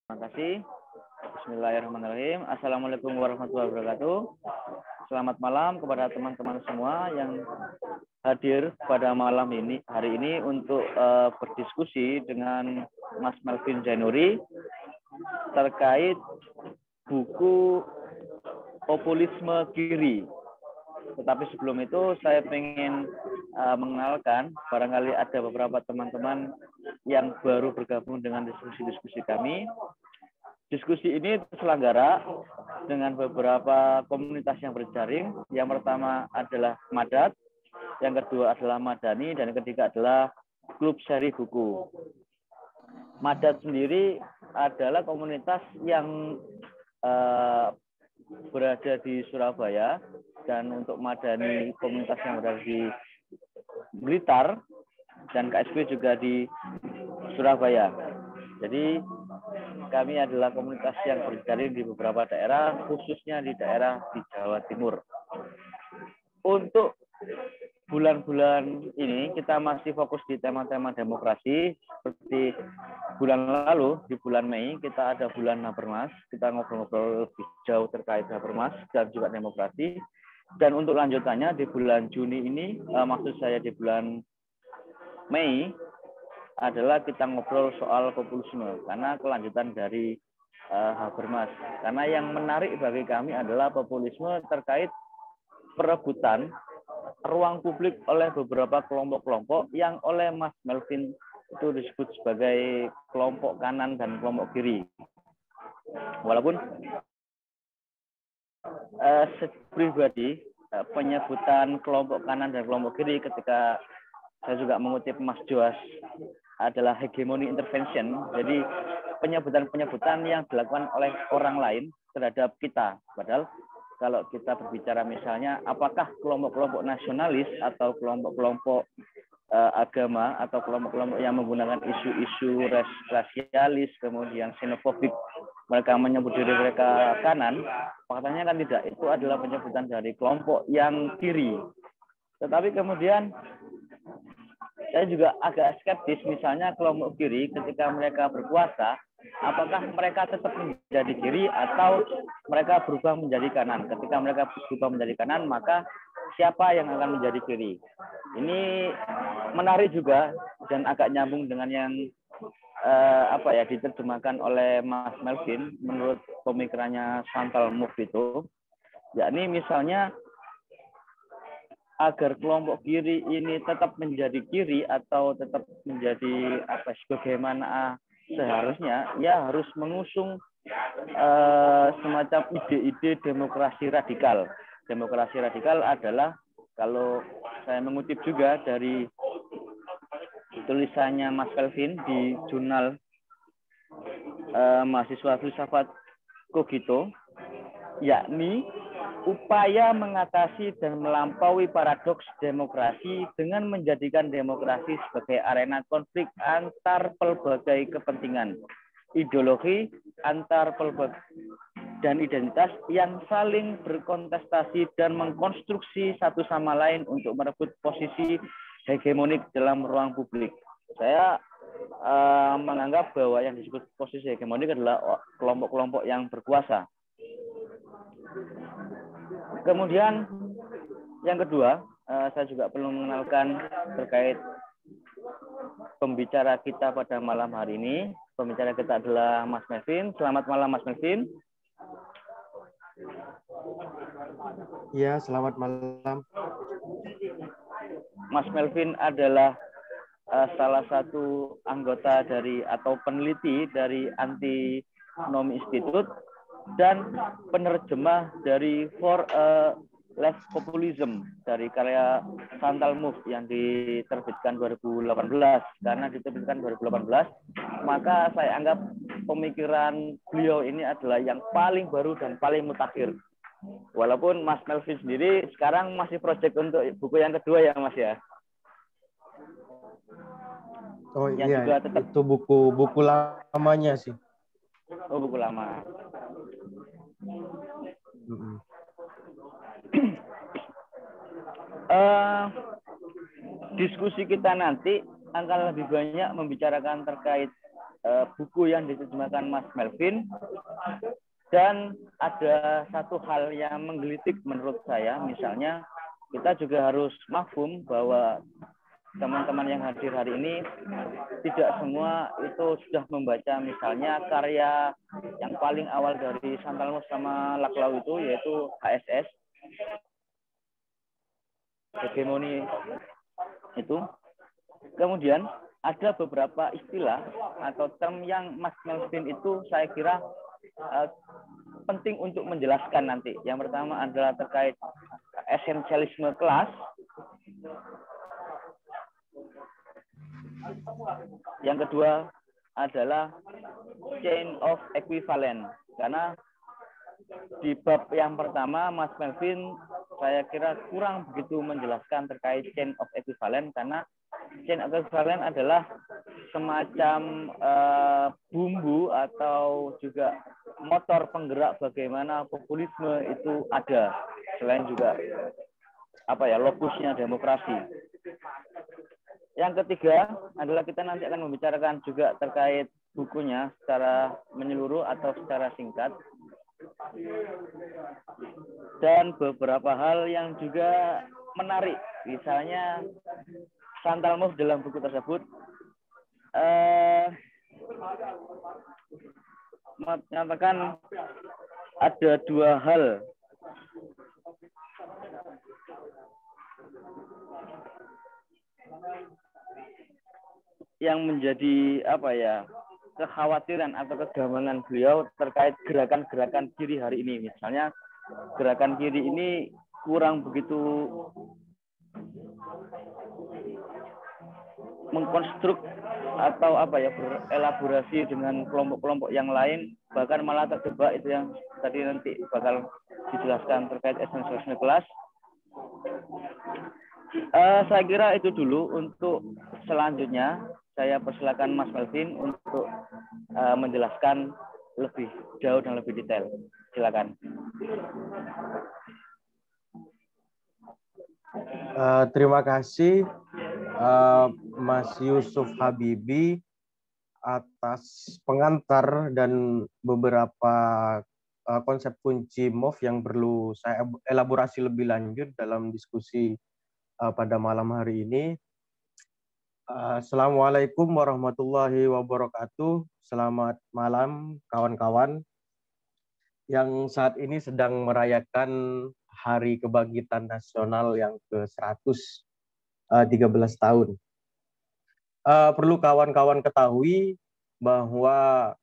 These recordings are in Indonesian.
Terima kasih. Bismillahirrahmanirrahim. Assalamualaikum warahmatullahi wabarakatuh. Selamat malam kepada teman-teman semua yang hadir pada malam ini, hari ini untuk berdiskusi dengan Mas Melvin Zainuri terkait buku Populisme Kiri. Tetapi sebelum itu saya ingin mengenalkan, barangkali ada beberapa teman-teman yang baru bergabung dengan diskusi-diskusi kami. Diskusi ini terselenggara dengan beberapa komunitas yang berjaring. Yang pertama adalah Madat, yang kedua adalah Madani, dan yang ketiga adalah Klub Seri Buku. Madat sendiri adalah komunitas yang berada di Surabaya, dan untuk Madani komunitas yang berada di Blitar, dan KSP juga di Surabaya. Jadi kami adalah komunitas yang berjaring di beberapa daerah, khususnya di daerah di Jawa Timur. Untuk bulan-bulan ini kita masih fokus di tema-tema demokrasi. Seperti bulan lalu, di bulan Mei, kita ada bulan Habermas. Kita ngobrol-ngobrol lebih jauh terkait Habermas dan juga demokrasi. Dan untuk lanjutannya di bulan Juni ini, maksud saya di bulan Mei, adalah kita ngobrol soal populisme, karena kelanjutan dari Habermas. Karena yang menarik bagi kami adalah populisme terkait perebutan ruang publik oleh beberapa kelompok-kelompok yang oleh Mas Melvin itu disebut sebagai kelompok kanan dan kelompok kiri. Walaupun pribadi penyebutan kelompok kanan dan kelompok kiri ketika saya juga mengutip Mas Joas adalah hegemony intervention. Jadi penyebutan-penyebutan yang dilakukan oleh orang lain terhadap kita. Padahal kalau kita berbicara misalnya apakah kelompok-kelompok nasionalis atau kelompok-kelompok agama atau kelompok-kelompok yang menggunakan isu-isu rasialis, kemudian xenofobik, mereka menyebut diri mereka kanan, faktanya kan tidak. Itu adalah penyebutan dari kelompok yang kiri. Tetapi kemudian saya juga agak skeptis, misalnya kelompok kiri ketika mereka berkuasa, apakah mereka tetap menjadi kiri atau mereka berubah menjadi kanan? Ketika mereka berubah menjadi kanan, maka siapa yang akan menjadi kiri? Ini menarik juga dan agak nyambung dengan yang diterjemahkan oleh Mas Melvin menurut pemikirannya Chantal Mouffe itu, yakni misalnya agar kelompok kiri ini tetap menjadi kiri atau tetap menjadi sebagaimana seharusnya, ya harus mengusung semacam ide-ide demokrasi radikal. Demokrasi radikal adalah, kalau saya mengutip juga dari tulisannya Mas Kelvin di jurnal Mahasiswa Filsafat Cogito, yakni upaya mengatasi dan melampaui paradoks demokrasi dengan menjadikan demokrasi sebagai arena konflik antar pelbagai kepentingan, ideologi antar pelbagai dan identitas yang saling berkontestasi dan mengkonstruksi satu sama lain untuk merebut posisi hegemonik dalam ruang publik. Saya menganggap bahwa yang disebut posisi hegemonik adalah kelompok-kelompok yang berkuasa. Kemudian yang kedua, saya juga perlu mengenalkan terkait pembicara kita pada malam hari ini. Pembicara kita adalah Mas Melvin. Selamat malam, Mas Melvin. Ya, selamat malam. Mas Melvin adalah salah satu anggota dari atau peneliti dari Antinomy Institute dan penerjemah dari For Less Populism dari karya Chantal Mouffe yang diterbitkan 2018. Karena diterbitkan 2018, maka saya anggap pemikiran beliau ini adalah yang paling baru dan paling mutakhir. Walaupun Mas Melvin sendiri sekarang masih proyek untuk buku yang kedua ya Mas ya. Oh yang iya, juga tetap... itu buku lamanya sih. Oh, buku lama. Diskusi kita nanti akan lebih banyak membicarakan terkait buku yang diterjemahkan Mas Melvin. Dan ada satu hal yang menggelitik menurut saya, misalnya kita juga harus mafhum bahwa teman-teman yang hadir hari ini tidak semua itu sudah membaca misalnya karya yang paling awal dari Chantal Mouffe sama Laclau itu, yaitu HSS, hegemoni itu. Kemudian ada beberapa istilah atau term yang Mas Melvin itu saya kira penting untuk menjelaskan nanti. Yang pertama adalah terkait esensialisme kelas. Yang kedua adalah chain of equivalent. Karena di bab yang pertama Mas Melvin saya kira kurang begitu menjelaskan terkait chain of equivalent, karena chain of equivalent adalah semacam bumbu atau juga motor penggerak bagaimana populisme itu ada, selain juga logusnya demokrasi. Yang ketiga adalah kita nanti akan membicarakan juga terkait bukunya secara menyeluruh atau secara singkat, dan beberapa hal yang juga menarik, misalnya Chantal Mouffe dalam buku tersebut mengatakan ada dua hal yang menjadi kekhawatiran atau kegamangan beliau terkait gerakan-gerakan kiri hari ini. Misalnya gerakan kiri ini kurang begitu mengkonstruk atau berelaborasi dengan kelompok-kelompok yang lain, bahkan malah terjebak itu yang tadi nanti bakal dijelaskan terkait esensialisme kelas. Saya kira itu dulu. Untuk selanjutnya saya persilakan Mas Melvin untuk menjelaskan lebih jauh dan lebih detail. Silakan. Terima kasih Mas Yusuf Habibi atas pengantar dan beberapa konsep kunci Mouffe yang perlu saya elaborasi lebih lanjut dalam diskusi pada malam hari ini. Assalamualaikum warahmatullahi wabarakatuh. Selamat malam kawan-kawan yang saat ini sedang merayakan Hari Kebangkitan Nasional yang ke-113 tahun. Perlu kawan-kawan ketahui bahwa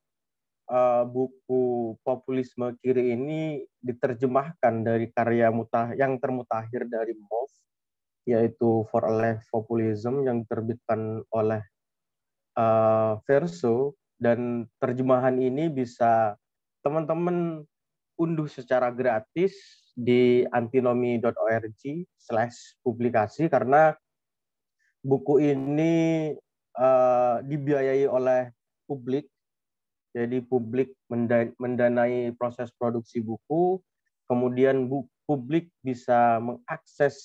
buku Populisme Kiri ini diterjemahkan dari karya yang termutakhir dari Mouffe, yaitu For a Life Populism yang diterbitkan oleh Verso, dan terjemahan ini bisa teman-teman unduh secara gratis di antinomy.org/publikasi, karena buku ini dibiayai oleh publik. Jadi publik mendanai proses produksi buku, kemudian publik bisa mengakses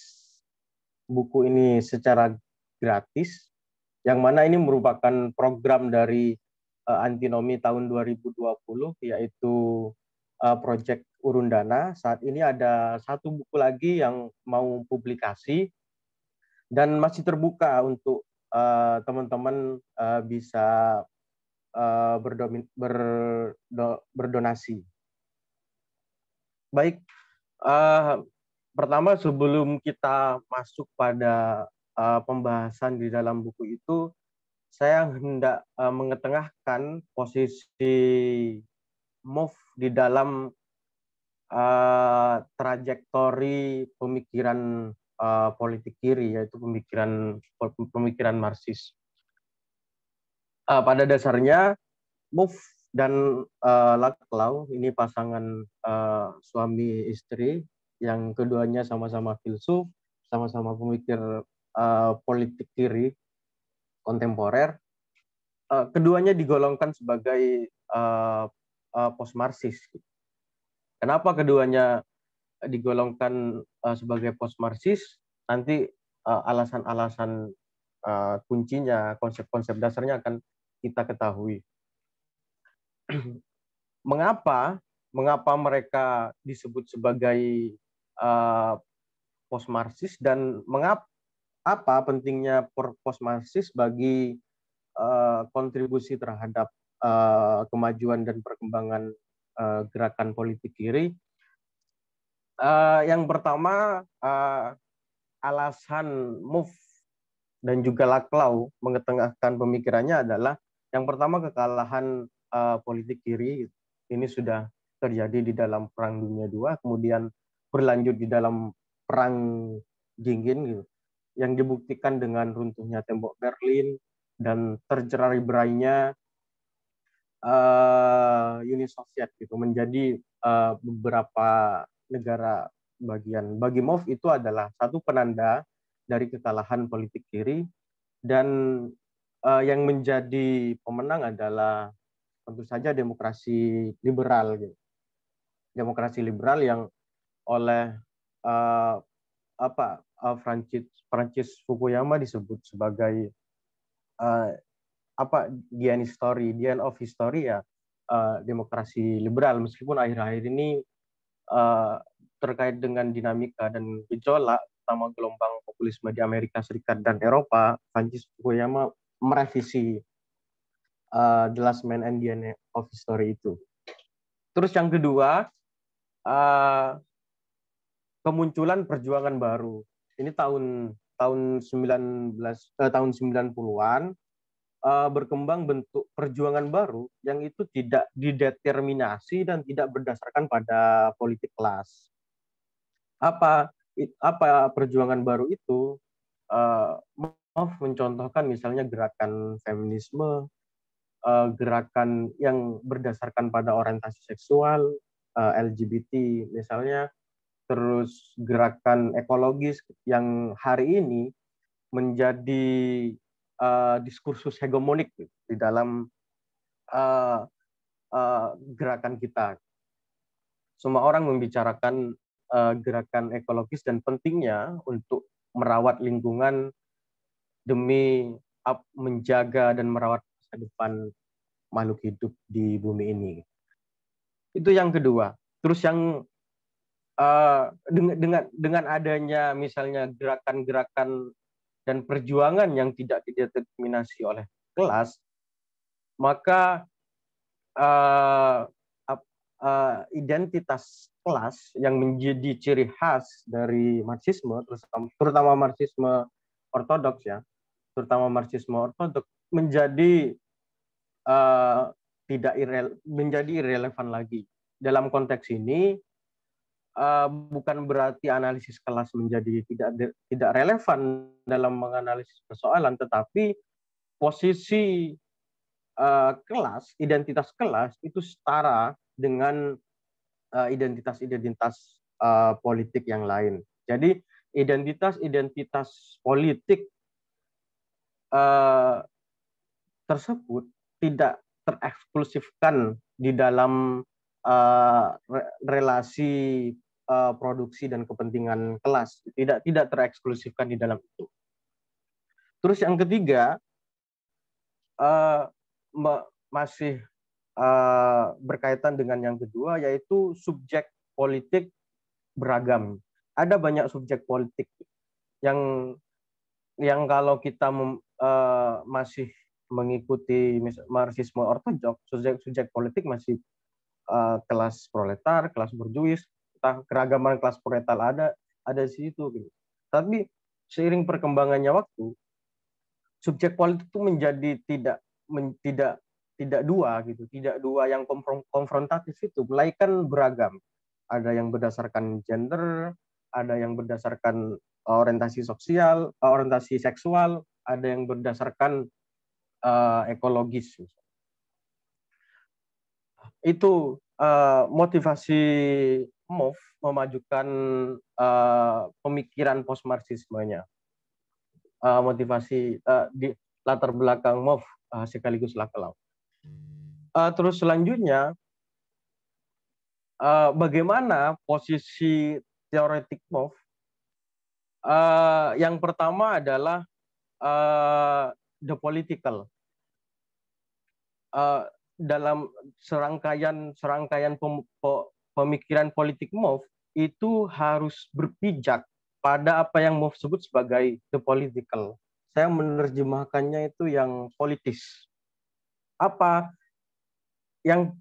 buku ini secara gratis, yang mana ini merupakan program dari Antinomy tahun 2020, yaitu Project Urundana. Saat ini ada satu buku lagi yang mau publikasi dan masih terbuka untuk teman-teman bisa berdonasi. Baik, pertama sebelum kita masuk pada pembahasan di dalam buku itu, saya hendak mengetengahkan posisi Mouffe di dalam trajektori pemikiran politik kiri, yaitu pemikiran Marxis. Pada dasarnya Mouffe dan Laclau ini pasangan suami istri yang keduanya sama-sama filsuf, sama-sama pemikir politik kiri kontemporer. Keduanya digolongkan sebagai post-Marxis. Kenapa keduanya digolongkan sebagai post-Marxis? Nanti alasan-alasan kuncinya, konsep-konsep dasarnya akan kita ketahui. mengapa mereka disebut sebagai post-Marxis dan apa pentingnya post-Marxis bagi kontribusi terhadap kemajuan dan perkembangan gerakan politik kiri. Yang pertama, alasan MOVE dan juga Laclau mengetengahkan pemikirannya adalah yang pertama kekalahan politik kiri ini sudah terjadi di dalam Perang Dunia II, kemudian berlanjut di dalam Perang Dingin gitu, yang dibuktikan dengan runtuhnya tembok Berlin dan tercerai-berainya Uni Soviet gitu menjadi beberapa negara bagian. Bagi MOVE itu adalah satu penanda dari kekalahan politik kiri, dan yang menjadi pemenang adalah tentu saja demokrasi liberal gitu. Demokrasi liberal yang oleh Francis Fukuyama disebut sebagai the end of history ya, demokrasi liberal, meskipun akhir-akhir ini terkait dengan dinamika dan gejolak terutama gelombang populisme di Amerika Serikat dan Eropa, Francis Fukuyama merevisi The Last Man and the End of History itu. Terus yang kedua, kemunculan perjuangan baru. Ini tahun 90-an berkembang bentuk perjuangan baru yang itu tidak dideterminasi dan tidak berdasarkan pada politik kelas. Apa perjuangan baru itu? Mencontohkan misalnya gerakan feminisme, gerakan yang berdasarkan pada orientasi seksual, LGBT misalnya, terus gerakan ekologis yang hari ini menjadi diskursus hegemonik di dalam gerakan kita. Semua orang membicarakan gerakan ekologis dan pentingnya untuk merawat lingkungan demi menjaga dan merawat masa depan makhluk hidup di bumi ini. Itu yang kedua. Terus yang dengan adanya misalnya gerakan-gerakan dan perjuangan yang tidak dideterminasi oleh kelas, maka identitas kelas yang menjadi ciri khas dari Marxisme, terutama Marxisme ortodoks ya, terutama Marxisme ortodoks menjadi menjadi irrelevan lagi. Dalam konteks ini bukan berarti analisis kelas menjadi tidak relevan dalam menganalisis persoalan, tetapi posisi kelas, identitas kelas itu setara dengan identitas-identitas politik yang lain. Jadi identitas politik tersebut tidak tereksklusifkan di dalam relasi produksi dan kepentingan kelas, tidak tereksklusifkan di dalam itu. Terus yang ketiga, masih berkaitan dengan yang kedua, yaitu subjek politik beragam. Ada banyak subjek politik yang kalau kita masih mengikuti Marxisme ortodoks, subjek politik masih kelas proletar, kelas borjuis, keragaman kelas proletar ada di situ gitu. Tapi seiring perkembangannya waktu, subjek politik itu menjadi tidak dua gitu, tidak dua yang konfrontatif itu, melainkan beragam. Ada yang berdasarkan gender, ada yang berdasarkan orientasi sosial, orientasi seksual, ada yang berdasarkan ekologis. Itu motivasi MOVE memajukan pemikiran post-Marxismenya. Motivasi di latar belakang MOVE sekaligus Laclau. Terus selanjutnya, bagaimana posisi teoretik MOVE? Yang pertama adalah the political. dalam serangkaian pemikiran politik MOF itu harus berpijak pada apa yang MOF sebut sebagai the political. Saya menerjemahkannya itu yang politis. Apa yang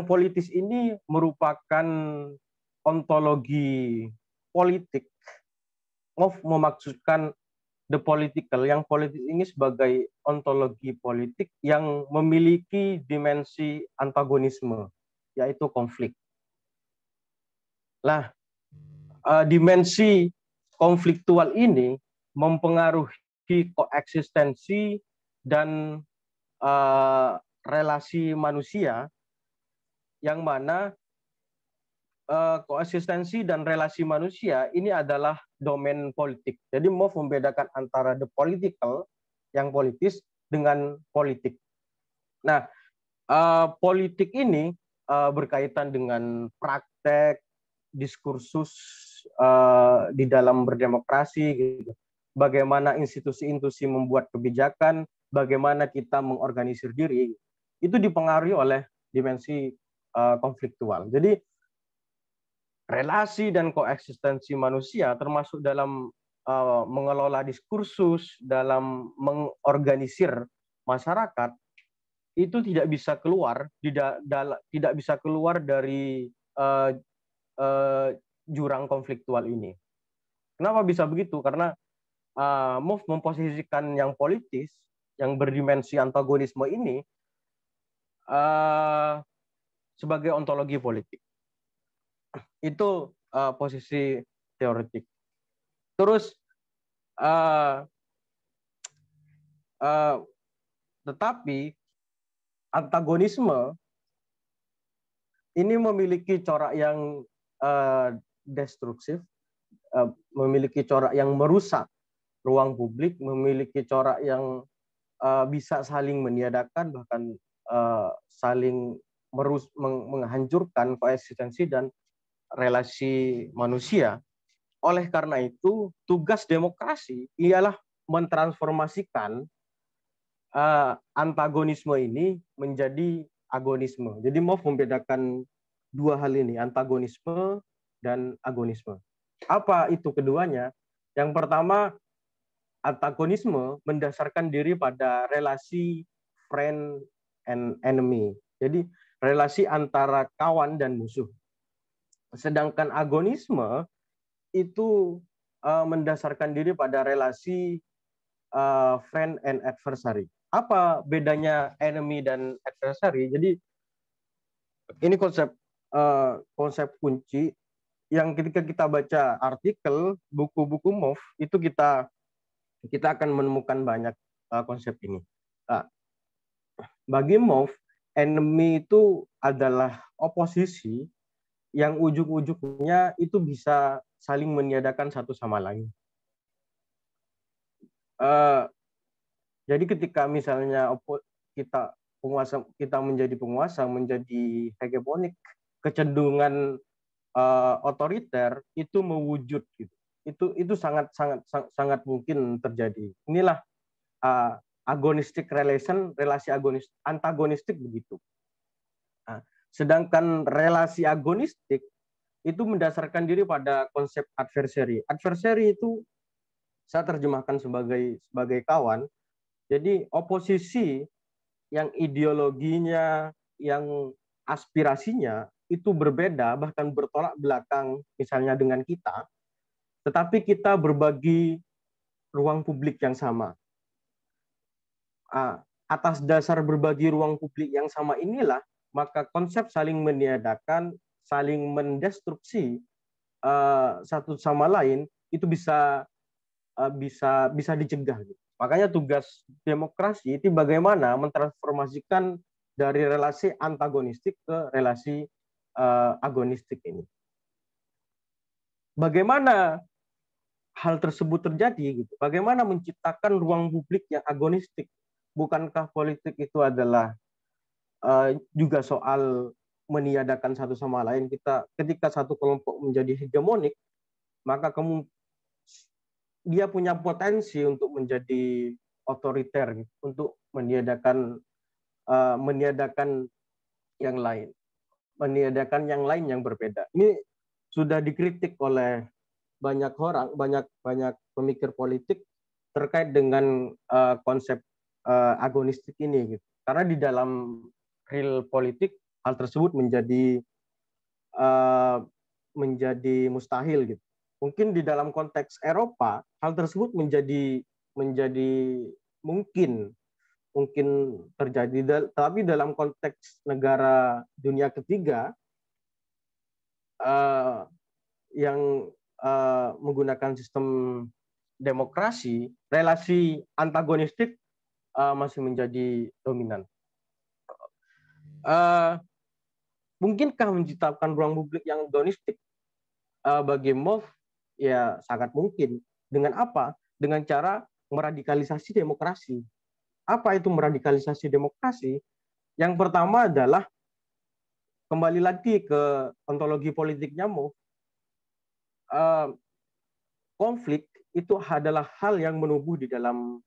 politis ini merupakan ontologi politik. MOF memaksudkan the political, yang politik ini sebagai ontologi politik yang memiliki dimensi antagonisme, yaitu konflik. Nah, dimensi konfliktual ini mempengaruhi koeksistensi dan relasi manusia, yang mana koeksistensi dan relasi manusia ini adalah domain politik. Jadi MOF membedakan antara the political, yang politis, dengan politik. Nah, politik ini berkaitan dengan praktek, diskursus di dalam berdemokrasi, gitu. Bagaimana institusi-institusi membuat kebijakan, bagaimana kita mengorganisir diri, itu dipengaruhi oleh dimensi konfliktual. Jadi relasi dan koeksistensi manusia termasuk dalam mengelola diskursus, dalam mengorganisir masyarakat, itu tidak bisa keluar dari jurang konfliktual ini. Kenapa bisa begitu? Karena MOF memposisikan yang politis, yang berdimensi antagonisme ini sebagai ontologi politik. Itu posisi teoretik. Terus tetapi antagonisme ini memiliki corak yang destruktif, memiliki corak yang merusak ruang publik, memiliki corak yang bisa saling meniadakan, bahkan saling menghancurkan koeksistensi dan relasi manusia. Oleh karena itu, tugas demokrasi ialah mentransformasikan antagonisme ini menjadi agonisme. Jadi MOF membedakan dua hal ini, antagonisme dan agonisme. Apa itu keduanya? Yang pertama, antagonisme mendasarkan diri pada relasi friend and enemy. Jadi relasi antara kawan dan musuh. Sedangkan agonisme itu mendasarkan diri pada relasi friend and adversary. Apa bedanya enemy dan adversary? Jadi ini konsep kunci yang ketika kita baca artikel, buku-buku MOF, itu kita akan menemukan banyak konsep ini. Bagi MOF, enemy itu adalah oposisi yang ujung-ujungnya itu bisa saling meniadakan satu sama lain. Jadi ketika misalnya kita menjadi penguasa, menjadi hegemonik, kecenderungan otoriter itu mewujud gitu. Itu sangat mungkin terjadi. Inilah agonistic relation, relasi antagonistik begitu. Sedangkan relasi agonistik itu mendasarkan diri pada konsep adversary. Adversary itu saya terjemahkan sebagai kawan. Jadi oposisi yang ideologinya, yang aspirasinya itu berbeda, bahkan bertolak belakang misalnya dengan kita, tetapi kita berbagi ruang publik yang sama. Atas dasar berbagi ruang publik yang sama inilah, maka konsep saling meniadakan, saling mendestruksi satu sama lain itu bisa dicegah. Makanya tugas demokrasi itu bagaimana mentransformasikan dari relasi antagonistik ke relasi agonistik ini. Bagaimana hal tersebut terjadi? Gitu. Bagaimana menciptakan ruang publik yang agonistik? Bukankah politik itu adalah juga soal meniadakan satu sama lain? Ketika satu kelompok menjadi hegemonik, maka dia punya potensi untuk menjadi otoriter, gitu, untuk meniadakan meniadakan yang lain, meniadakan yang lain yang berbeda. Ini sudah dikritik oleh banyak orang, banyak pemikir politik terkait dengan konsep agonistik ini, gitu. Karena di dalam real politik hal tersebut menjadi mustahil, gitu. Mungkin di dalam konteks Eropa hal tersebut menjadi mungkin terjadi, tapi dalam konteks negara dunia ketiga yang menggunakan sistem demokrasi, relasi antagonistik masih menjadi dominan. Mungkinkah menciptakan ruang publik yang agonistik bagi MOF? Ya sangat mungkin. Dengan apa? Dengan cara meradikalisasi demokrasi. Apa itu meradikalisasi demokrasi? Yang pertama adalah kembali lagi ke ontologi politiknya MOF. Konflik itu adalah hal yang menumbuh di dalam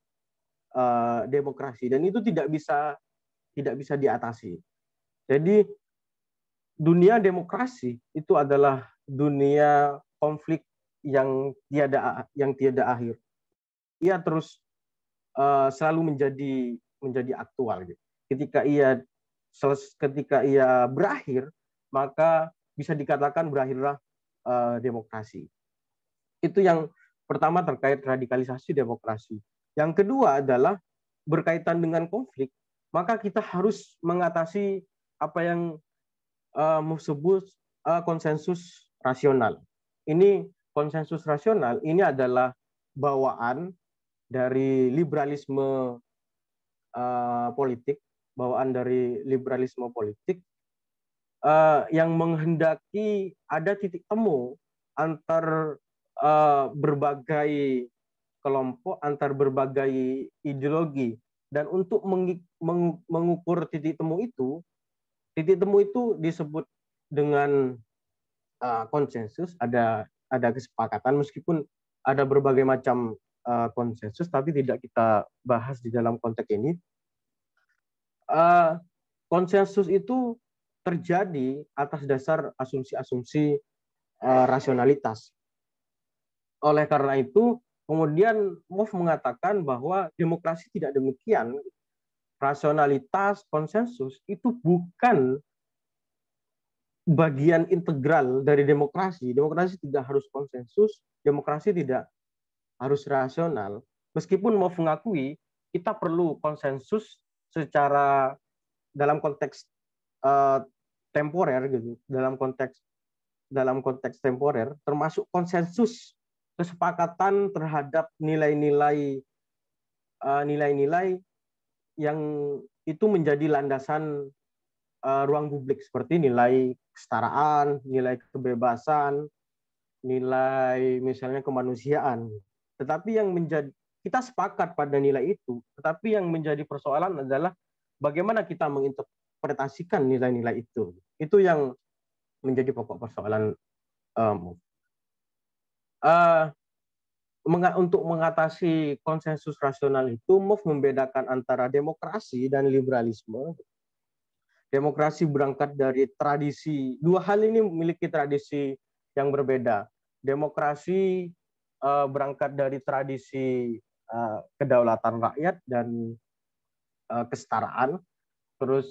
demokrasi dan itu tidak bisa diatasi. Jadi dunia demokrasi itu adalah dunia konflik yang tiada akhir. Ia terus selalu menjadi aktual. Ketika ia berakhir, maka bisa dikatakan berakhirlah demokrasi. Itu yang pertama terkait radikalisasi demokrasi. Yang kedua adalah berkaitan dengan konflik, maka kita harus mengatasi apa yang disebut konsensus rasional. Ini konsensus rasional ini adalah bawaan dari liberalisme politik, yang menghendaki ada titik temu antar berbagai kelompok, antar berbagai ideologi, dan untuk mengukur titik temu itu disebut dengan konsensus. Ada kesepakatan, meskipun ada berbagai macam konsensus, tapi tidak kita bahas di dalam konteks ini. Konsensus itu terjadi atas dasar asumsi-asumsi rasionalitas. Oleh karena itu, kemudian MOF mengatakan bahwa demokrasi tidak demikian. Rasionalitas, konsensus itu bukan bagian integral dari demokrasi. Demokrasi tidak harus konsensus, demokrasi tidak harus rasional. Meskipun MOF mengakui kita perlu konsensus secara dalam konteks temporer, gitu. Dalam konteks temporer, termasuk konsensus kesepakatan terhadap nilai-nilai yang itu menjadi landasan ruang publik, seperti nilai kesetaraan, nilai kebebasan, nilai misalnya kemanusiaan. Tetapi kita sepakat pada nilai itu, tetapi yang menjadi persoalan adalah bagaimana kita menginterpretasikan nilai-nilai itu. Itu yang menjadi pokok persoalan. Untuk mengatasi konsensus rasional itu, MOF membedakan antara demokrasi dan liberalisme. Demokrasi berangkat dari tradisi. Dua hal ini memiliki tradisi yang berbeda. Demokrasi berangkat dari tradisi kedaulatan rakyat dan kesetaraan. Terus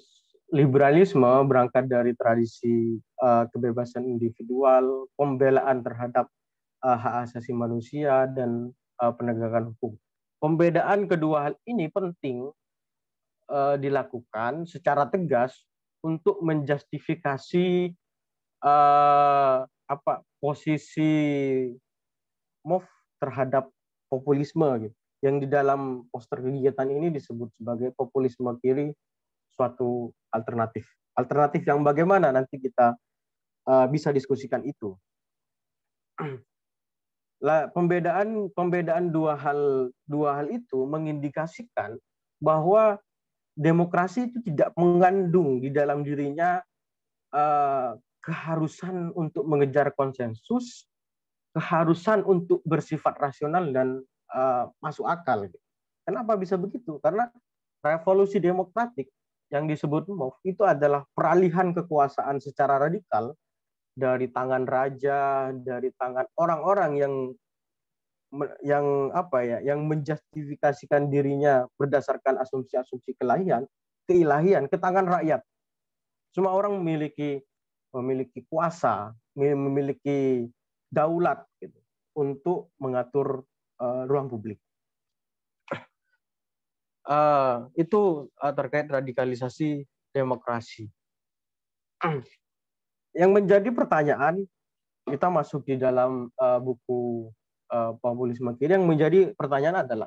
liberalisme berangkat dari tradisi kebebasan individual, pembelaan terhadap hak asasi manusia, dan penegakan hukum. Pembedaan kedua hal ini penting dilakukan secara tegas untuk menjustifikasi posisi MOF terhadap populisme, gitu. Yang di dalam poster kegiatan ini disebut sebagai populisme kiri, suatu alternatif. Alternatif yang bagaimana nanti kita bisa diskusikan itu. Pembedaan dua hal itu mengindikasikan bahwa demokrasi itu tidak mengandung di dalam dirinya keharusan untuk mengejar konsensus, keharusan untuk bersifat rasional dan masuk akal. Kenapa bisa begitu? Karena revolusi demokratik yang disebut MOV itu adalah peralihan kekuasaan secara radikal dari tangan raja, dari tangan orang-orang yang menjustifikasikan dirinya berdasarkan asumsi-asumsi keilahian ke tangan rakyat. Semua orang memiliki kuasa, memiliki daulat gitu, untuk mengatur ruang publik. Itu terkait radikalisasi demokrasi. Yang menjadi pertanyaan, kita masuk di dalam buku Populisme Kiri, yang menjadi pertanyaan adalah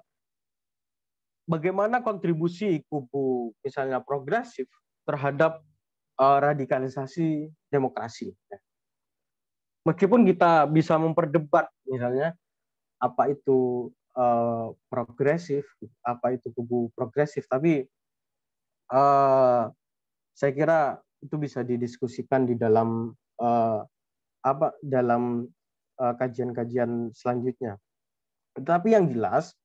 bagaimana kontribusi kubu misalnya progresif terhadap radikalisasi demokrasi. Meskipun kita bisa memperdebat misalnya apa itu progresif, apa itu kubu progresif, tapi saya kira itu bisa didiskusikan di dalam dalam kajian-kajian selanjutnya. Tetapi yang jelas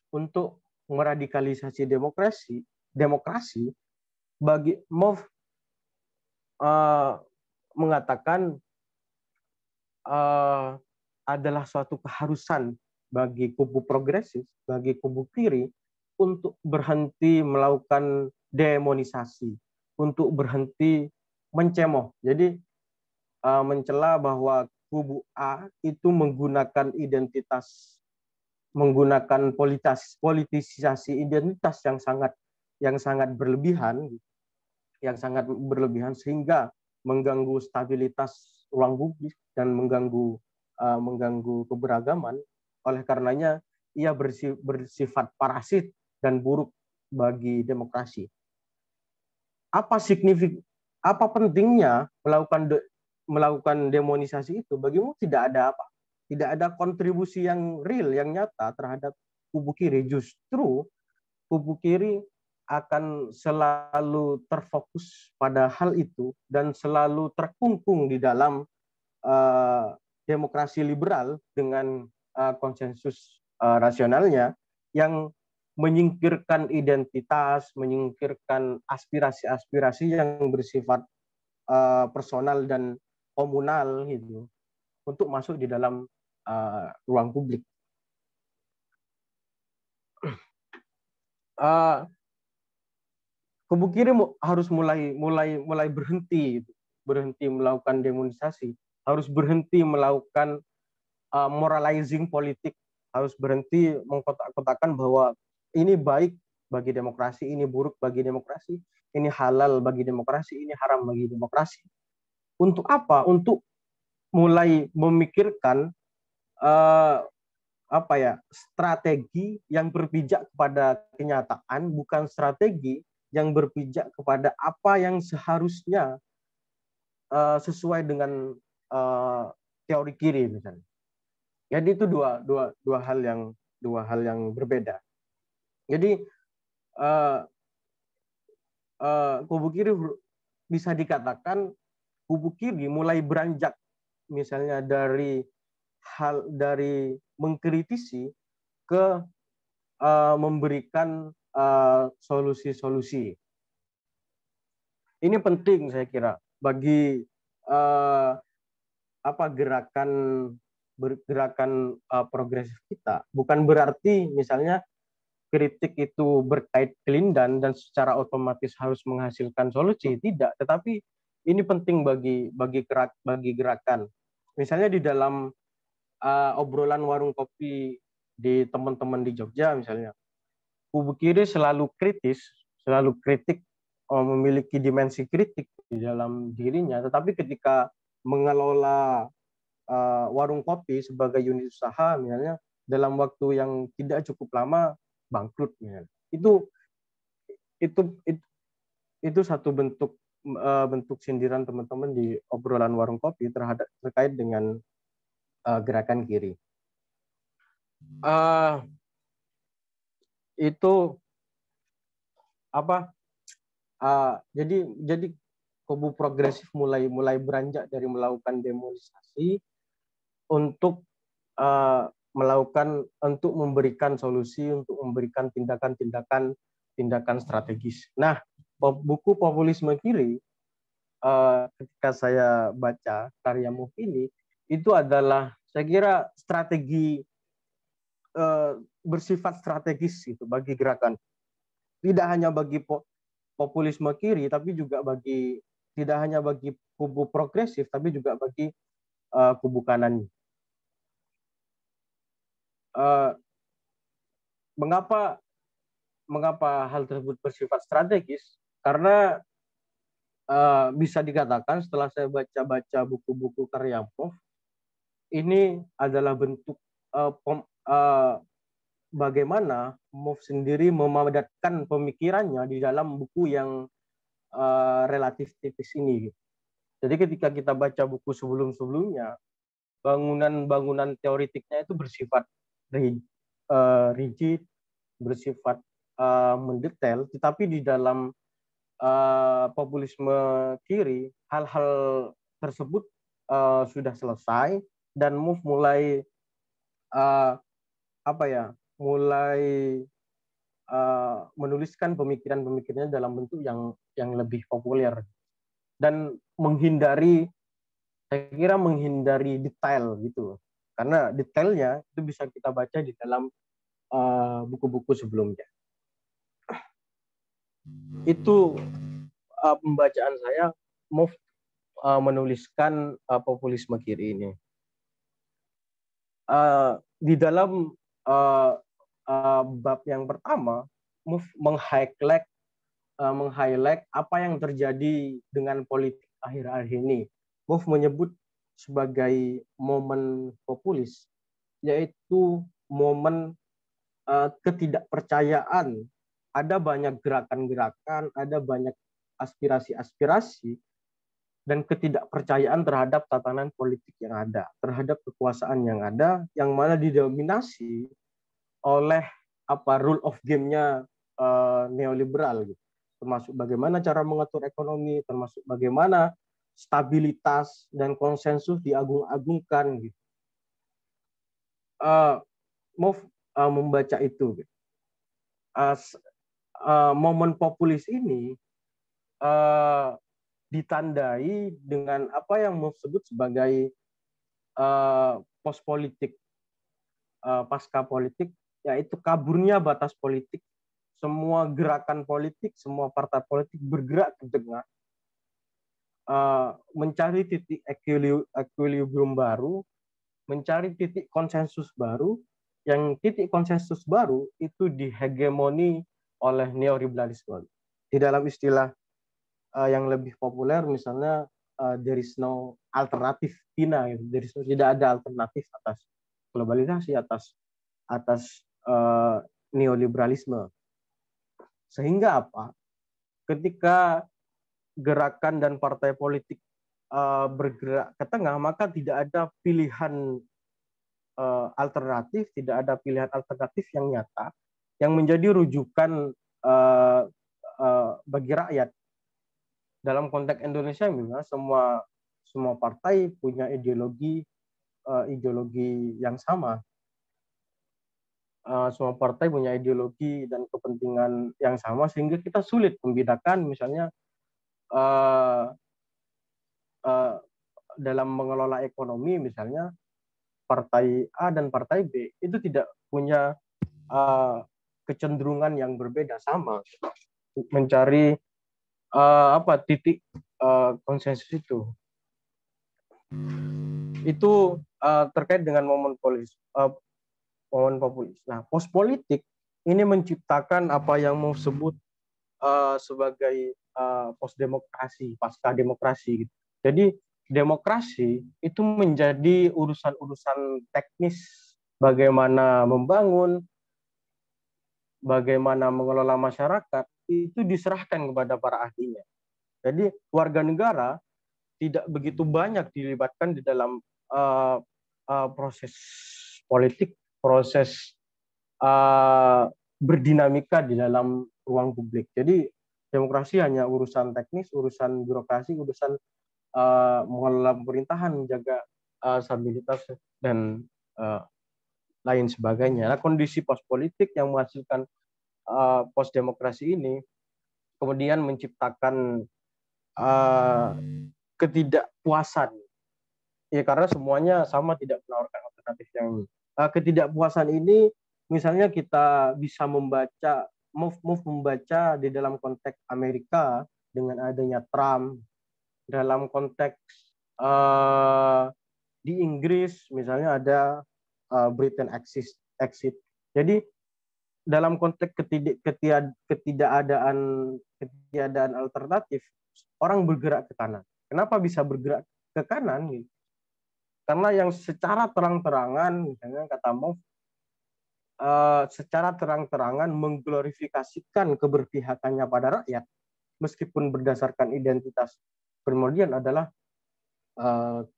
untuk meradikalisasi demokrasi bagi MOV mengatakan adalah suatu keharusan bagi kubu progresif, bagi kubu kiri untuk berhenti melakukan demonisasi, untuk berhenti mencemoh. Jadi mencela bahwa kubu A itu menggunakan politisasi identitas yang sangat berlebihan, sehingga mengganggu stabilitas ruang publik dan mengganggu keberagaman. Oleh karenanya ia bersifat parasit dan buruk bagi demokrasi. Apa pentingnya melakukan demonisasi itu? Bagimu tidak ada kontribusi yang real, yang nyata terhadap kubu kiri. Justru kubu kiri akan selalu terfokus pada hal itu dan selalu terkungkung di dalam demokrasi liberal dengan konsensus rasionalnya yang menyingkirkan identitas, menyingkirkan aspirasi-aspirasi yang bersifat personal dan komunal gitu, untuk masuk di dalam ruang publik. Kubu kiri harus mulai berhenti melakukan demonisasi, harus berhenti melakukan moralizing politik, harus berhenti mengkotak-kotakan bahwa ini baik bagi demokrasi, ini buruk bagi demokrasi, ini halal bagi demokrasi, ini haram bagi demokrasi. Untuk apa? Untuk mulai memikirkan strategi yang berpijak kepada kenyataan, bukan strategi yang berpijak kepada apa yang seharusnya sesuai dengan teori kiri misalnya. Jadi itu dua hal yang berbeda. Jadi kubu kiri bisa dikatakan kubu kiri mulai beranjak misalnya dari mengkritisi ke memberikan solusi-solusi. Ini penting saya kira bagi gerakan progresif kita. Bukan berarti misalnya kritik itu berkait kelindan dan secara otomatis harus menghasilkan solusi, tidak. Tetapi ini penting bagi gerakan. Misalnya di dalam obrolan warung kopi di teman-teman di Jogja misalnya, kubu kiri selalu kritik, memiliki dimensi kritik di dalam dirinya, tetapi ketika mengelola warung kopi sebagai unit usaha misalnya, dalam waktu yang tidak cukup lama bangkrut misalnya. Itu satu bentuk sindiran teman-teman di obrolan warung kopi terkait dengan gerakan kiri. Jadi kubu progresif mulai beranjak dari melakukan demonisasi untuk melakukan untuk memberikan solusi, untuk memberikan tindakan strategis. Nah, buku Populisme Kiri, ketika saya baca karya MOVE ini, itu adalah saya kira strategi bersifat strategis itu bagi gerakan. Tidak hanya bagi populisme kiri, tapi juga tidak hanya bagi kubu progresif, tapi juga bagi kubu kanan. Mengapa hal tersebut bersifat strategis? Karena bisa dikatakan setelah saya baca-baca buku-buku karya MOVE, ini adalah bentuk bagaimana MOVE sendiri memadatkan pemikirannya di dalam buku yang relatif tipis ini. Jadi ketika kita baca buku sebelum-sebelumnya, bangunan teoritiknya itu bersifat rigid, bersifat mendetail, tetapi di dalam populisme kiri, hal-hal tersebut sudah selesai dan MOVE mulai menuliskan pemikiran-pemikirannya dalam bentuk yang lebih populer dan saya kira menghindari detail gitu, karena detailnya itu bisa kita baca di dalam buku-buku sebelumnya. Itu pembacaan saya MOVE menuliskan populisme kiri ini. Di dalam bab yang pertama, MOVE meng-highlight apa yang terjadi dengan politik akhir-akhir ini. MOVE menyebut sebagai momen populis, yaitu momen ketidakpercayaan. Ada banyak gerakan-gerakan, ada banyak aspirasi-aspirasi, dan ketidakpercayaan terhadap tatanan politik yang ada, terhadap kekuasaan yang ada, yang mana didominasi oleh rule of game-nya neoliberal, gitu. Termasuk bagaimana cara mengatur ekonomi, termasuk bagaimana stabilitas dan konsensus diagung-agungkan, gitu. MOVE membaca itu, gitu. Momen populis ini ditandai dengan apa yang MOVE sebut sebagai post politik, pasca politik, yaitu kaburnya batas politik. Semua gerakan politik, semua partai politik bergerak ke tengah, mencari titik equilibrium baru, mencari titik konsensus baru, yang titik konsensus baru itu dihegemoni oleh neoliberalisme. Di dalam istilah yang lebih populer, misalnya there is no alternative China, tidak ada alternatif atas globalisasi, atas neoliberalisme. Sehingga apa? Ketika gerakan dan partai politik bergerak ke tengah, maka tidak ada pilihan alternatif, tidak ada pilihan alternatif yang nyata, yang menjadi rujukan bagi rakyat. Dalam konteks Indonesia, misalnya semua partai punya ideologi yang sama. Semua partai punya ideologi dan kepentingan yang sama, sehingga kita sulit membedakan misalnya dalam mengelola ekonomi, misalnya partai A dan partai B itu tidak punya kecenderungan yang berbeda, sama mencari titik konsensus itu. Itu terkait dengan momen populis. Nah, post politik ini menciptakan apa yang mau sebut sebagai post demokrasi, pasca demokrasi. Jadi demokrasi itu menjadi urusan-urusan teknis, bagaimana membangun, bagaimana mengelola masyarakat, itu diserahkan kepada para ahlinya. Jadi warga negara tidak begitu banyak dilibatkan di dalam proses politik, proses berdinamika di dalam ruang publik. Jadi demokrasi hanya urusan teknis, urusan birokrasi, urusan mengelola pemerintahan, menjaga stabilitas dan lain sebagainya. Nah, kondisi post politik yang menghasilkan post demokrasi ini kemudian menciptakan ketidakpuasan. Ya karena semuanya sama, tidak menawarkan alternatif yang ketidakpuasan ini misalnya kita bisa move membaca di dalam konteks Amerika dengan adanya Trump, dalam konteks di Inggris misalnya ada Britain exit. Jadi dalam konteks ketiadaan alternatif, orang bergerak ke kanan. Kenapa bisa bergerak ke kanan? Karena yang secara terang-terangan, misalnya kata Moff, secara terang-terangan mengglorifikasikan keberpihakannya pada rakyat, meskipun berdasarkan identitas primordial adalah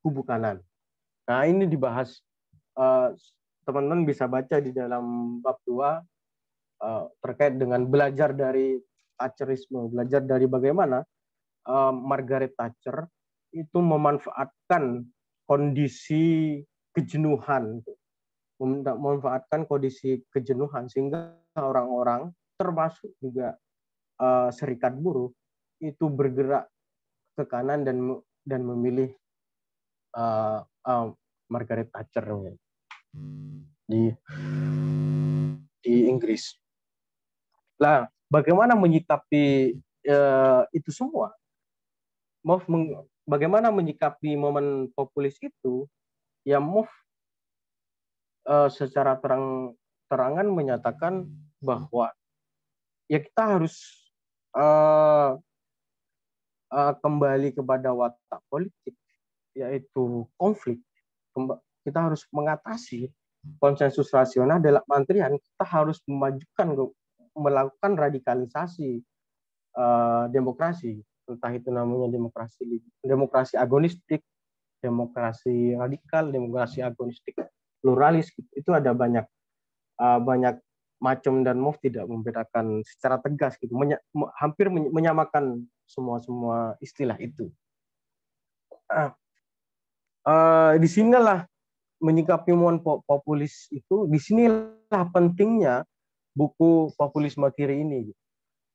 kubu kanan. Nah, ini dibahas, teman-teman bisa baca di dalam bab 2 terkait dengan belajar dari Thatcherisme, belajar dari bagaimana Margaret Thatcher itu memanfaatkan kondisi kejenuhan, memanfaatkan kondisi kejenuhan sehingga orang-orang termasuk juga serikat buruh itu bergerak ke kanan dan memilih Margaret Thatcher di Inggris. Nah, bagaimana menyikapi itu semua? Bagaimana menyikapi momen populis itu? Ya, Moff secara terang-terangan menyatakan bahwa ya kita harus kembali kepada watak politik, yaitu konflik. Kita harus mengatasi konsensus rasional dalam artian kita harus melakukan radikalisasi demokrasi, entah itu namanya demokrasi agonistik, demokrasi radikal, demokrasi agonistik, pluralis, itu ada banyak macam, dan Moff tidak membedakan secara tegas gitu, hampir menyamakan semua istilah itu. Disinilah menyikapi momen populis itu, disinilah pentingnya buku Populisme Kiri ini.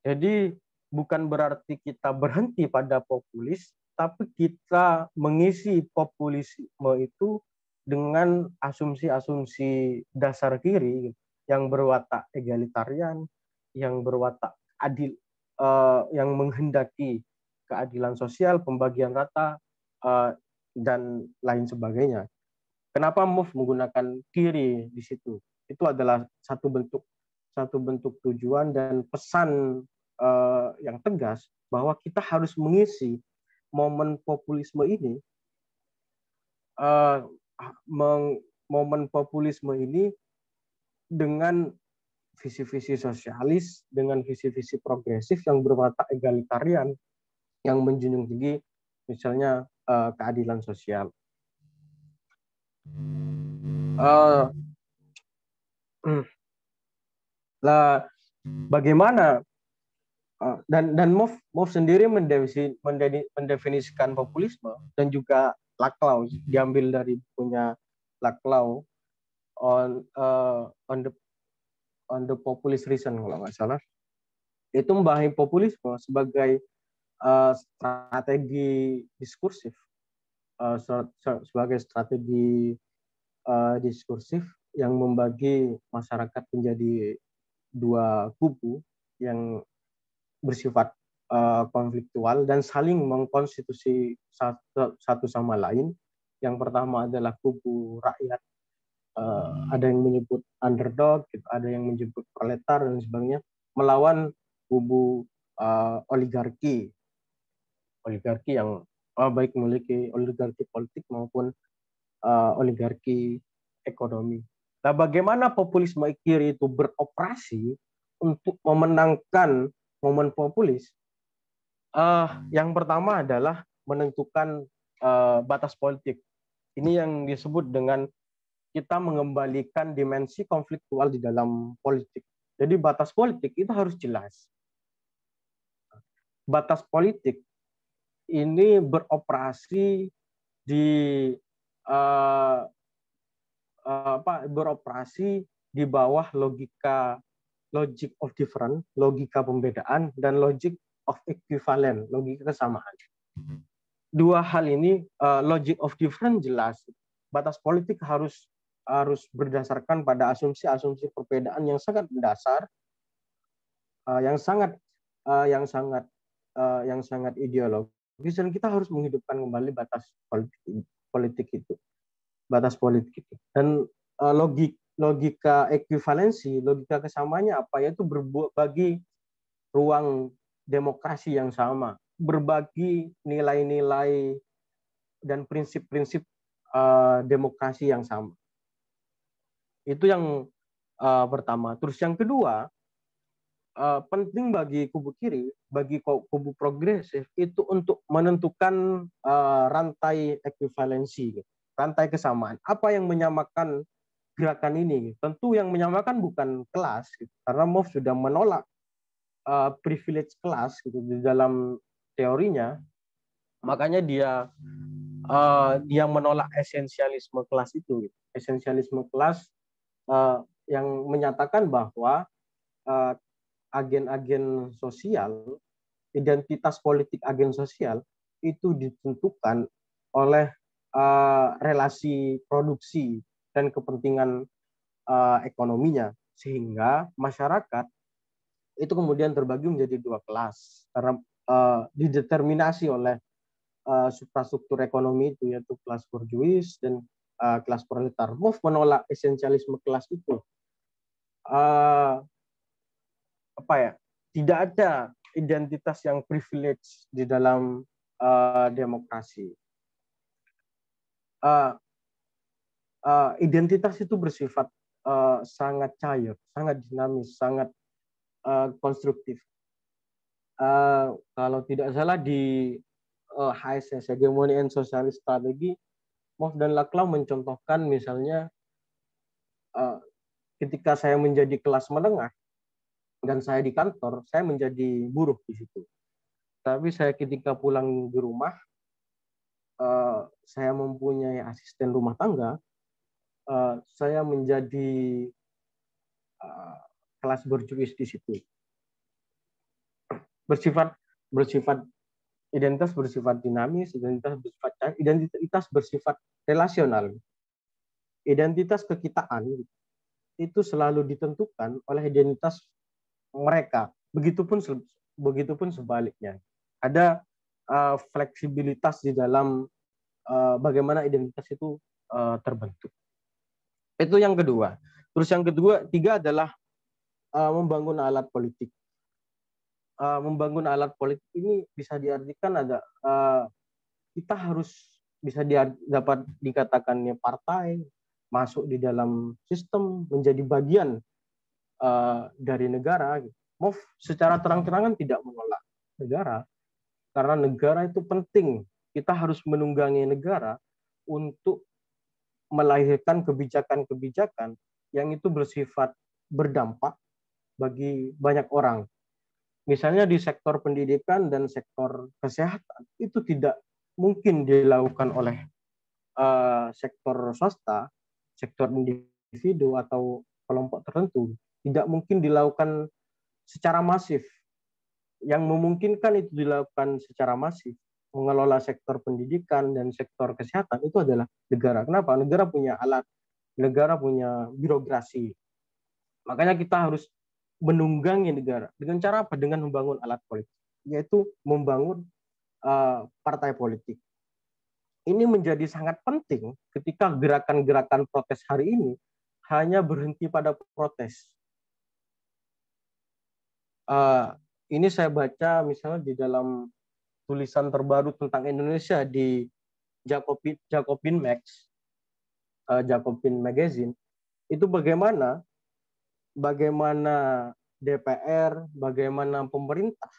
Jadi bukan berarti kita berhenti pada populis, tapi kita mengisi populisme itu dengan asumsi-asumsi dasar kiri yang berwatak egalitarian, yang berwatak adil, yang menghendaki keadilan sosial, pembagian rata, dan lain sebagainya. Kenapa Moff menggunakan kiri di situ? Itu adalah satu bentuk tujuan dan pesan yang tegas bahwa kita harus mengisi momen populisme ini, dengan visi-visi sosialis, dengan visi-visi progresif yang berwatak egalitarian, yang menjunjung tinggi misalnya keadilan sosial. Lah, bagaimana dan Moff sendiri mendefinisikan populisme, dan juga Laclau, diambil dari punya Laclau on the populist reason kalau nggak salah, itu membahas populisme sebagai strategi diskursif, sebagai strategi diskursif yang membagi masyarakat menjadi dua kubu yang bersifat konfliktual dan saling mengkonstitusi satu sama lain. Yang pertama adalah kubu rakyat, ada yang menyebut underdog, ada yang menyebut proletar dan sebagainya, melawan kubu oligarki yang baik memiliki oligarki politik maupun oligarki ekonomi. Nah, bagaimana populisme kiri itu beroperasi untuk memenangkan momen populis? Yang pertama adalah menentukan batas politik. Ini yang disebut dengan kita mengembalikan dimensi konfliktual di dalam politik. Jadi batas politik itu harus jelas. Batas politik ini beroperasi di beroperasi di bawah logic of different, logika pembedaan, dan logic of equivalent, logika kesamaan. Dua hal ini, logic of different jelas, batas politik harus berdasarkan pada asumsi-asumsi perbedaan yang sangat mendasar, yang sangat ideologis, dan kita harus menghidupkan kembali batas politik itu, dan logika ekuivalensi, logika kesamanya apa, yaitu berbagi ruang demokrasi yang sama, berbagi nilai-nilai dan prinsip-prinsip demokrasi yang sama. Itu yang pertama. Terus yang kedua, penting bagi kubu kiri, bagi kubu progresif itu untuk menentukan rantai ekuivalensi, rantai kesamaan. Apa yang menyamakan gerakan ini? Tentu yang menyamakan bukan kelas, karena MOF sudah menolak privilege kelas di dalam teorinya. Makanya dia menolak esensialisme kelas itu. Esensialisme kelas yang menyatakan bahwa agen-agen sosial, identitas politik agen sosial itu ditentukan oleh relasi produksi dan kepentingan ekonominya, sehingga masyarakat itu kemudian terbagi menjadi dua kelas karena dideterminasi oleh suprastruktur ekonomi itu, yaitu kelas borjuis dan kelas proletar. MOF menolak esensialisme kelas itu. Tidak ada identitas yang privilege di dalam demokrasi. Identitas itu bersifat sangat cair, sangat dinamis, sangat konstruktif. Kalau tidak salah di HSS, Hegemony and Socialist Strategy, MOF dan Laclau mencontohkan misalnya ketika saya menjadi kelas menengah dan saya di kantor, saya menjadi buruh di situ. Tapi saya ketika pulang di rumah, saya mempunyai asisten rumah tangga, saya menjadi kelas borjuis di situ. Identitas bersifat dinamis, identitas bersifat relasional. Identitas kekitaan itu selalu ditentukan oleh identitas mereka. Begitupun sebaliknya. Ada fleksibilitas di dalam bagaimana identitas itu terbentuk. Itu yang kedua. Terus yang ketiga adalah membangun alat politik. Membangun alat politik ini bisa diartikan kita harus bisa dapat dikatakannya partai masuk di dalam sistem, menjadi bagian dari negara. MOF secara terang-terangan tidak menolak negara, karena negara itu penting. Kita harus menunggangi negara untuk melahirkan kebijakan-kebijakan yang itu bersifat berdampak bagi banyak orang. Misalnya di sektor pendidikan dan sektor kesehatan itu tidak mungkin dilakukan oleh sektor swasta, sektor individu atau kelompok tertentu. Tidak mungkin dilakukan secara masif. Yang memungkinkan itu dilakukan secara masif, mengelola sektor pendidikan dan sektor kesehatan, itu adalah negara. Kenapa? Negara punya alat, negara punya birokrasi. Makanya kita harus menunggangi negara. Dengan cara apa? Dengan membangun alat politik, yaitu membangun partai politik. Ini menjadi sangat penting ketika gerakan-gerakan protes hari ini hanya berhenti pada protes. Ini saya baca misalnya di dalam tulisan terbaru tentang Indonesia di Jacobin Magazine, itu bagaimana DPR, bagaimana pemerintah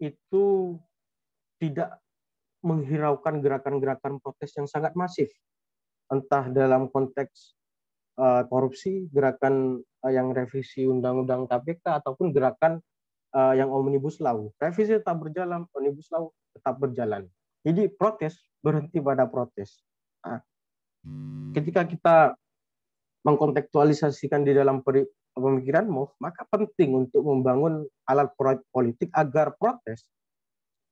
itu tidak menghiraukan gerakan-gerakan protes yang sangat masif, entah dalam konteks korupsi, gerakan yang revisi undang-undang KPK, ataupun gerakan yang Omnibus Law. Revisi tetap berjalan, Omnibus Law tetap berjalan. Jadi protes berhenti pada protes. ketika kita mengkontekstualisasikan di dalam pemikiran MOF, maka penting untuk membangun alat politik agar protes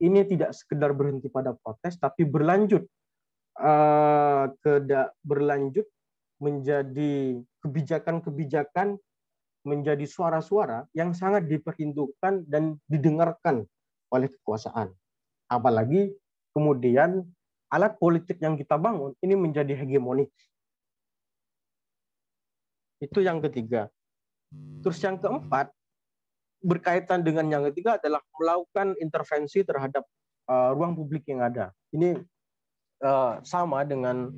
ini tidak sekedar berhenti pada protes, tapi berlanjut berlanjut menjadi kebijakan-kebijakan, menjadi suara-suara yang sangat diperhitungkan dan didengarkan oleh kekuasaan. Apalagi kemudian alat politik yang kita bangun ini menjadi hegemonik. Itu yang ketiga. Terus yang keempat, berkaitan dengan yang ketiga adalah melakukan intervensi terhadap ruang publik yang ada. Ini sama dengan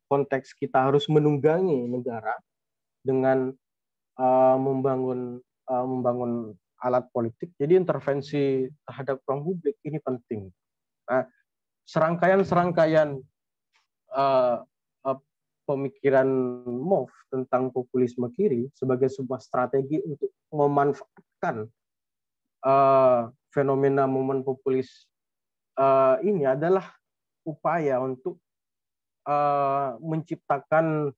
konteks kita harus menunggangi negara dengan membangun alat politik. Jadi intervensi terhadap ruang publik ini penting. Nah, serangkaian pemikiran MOF tentang populisme kiri sebagai sebuah strategi untuk memanfaatkan fenomena momen populis ini adalah upaya untuk menciptakan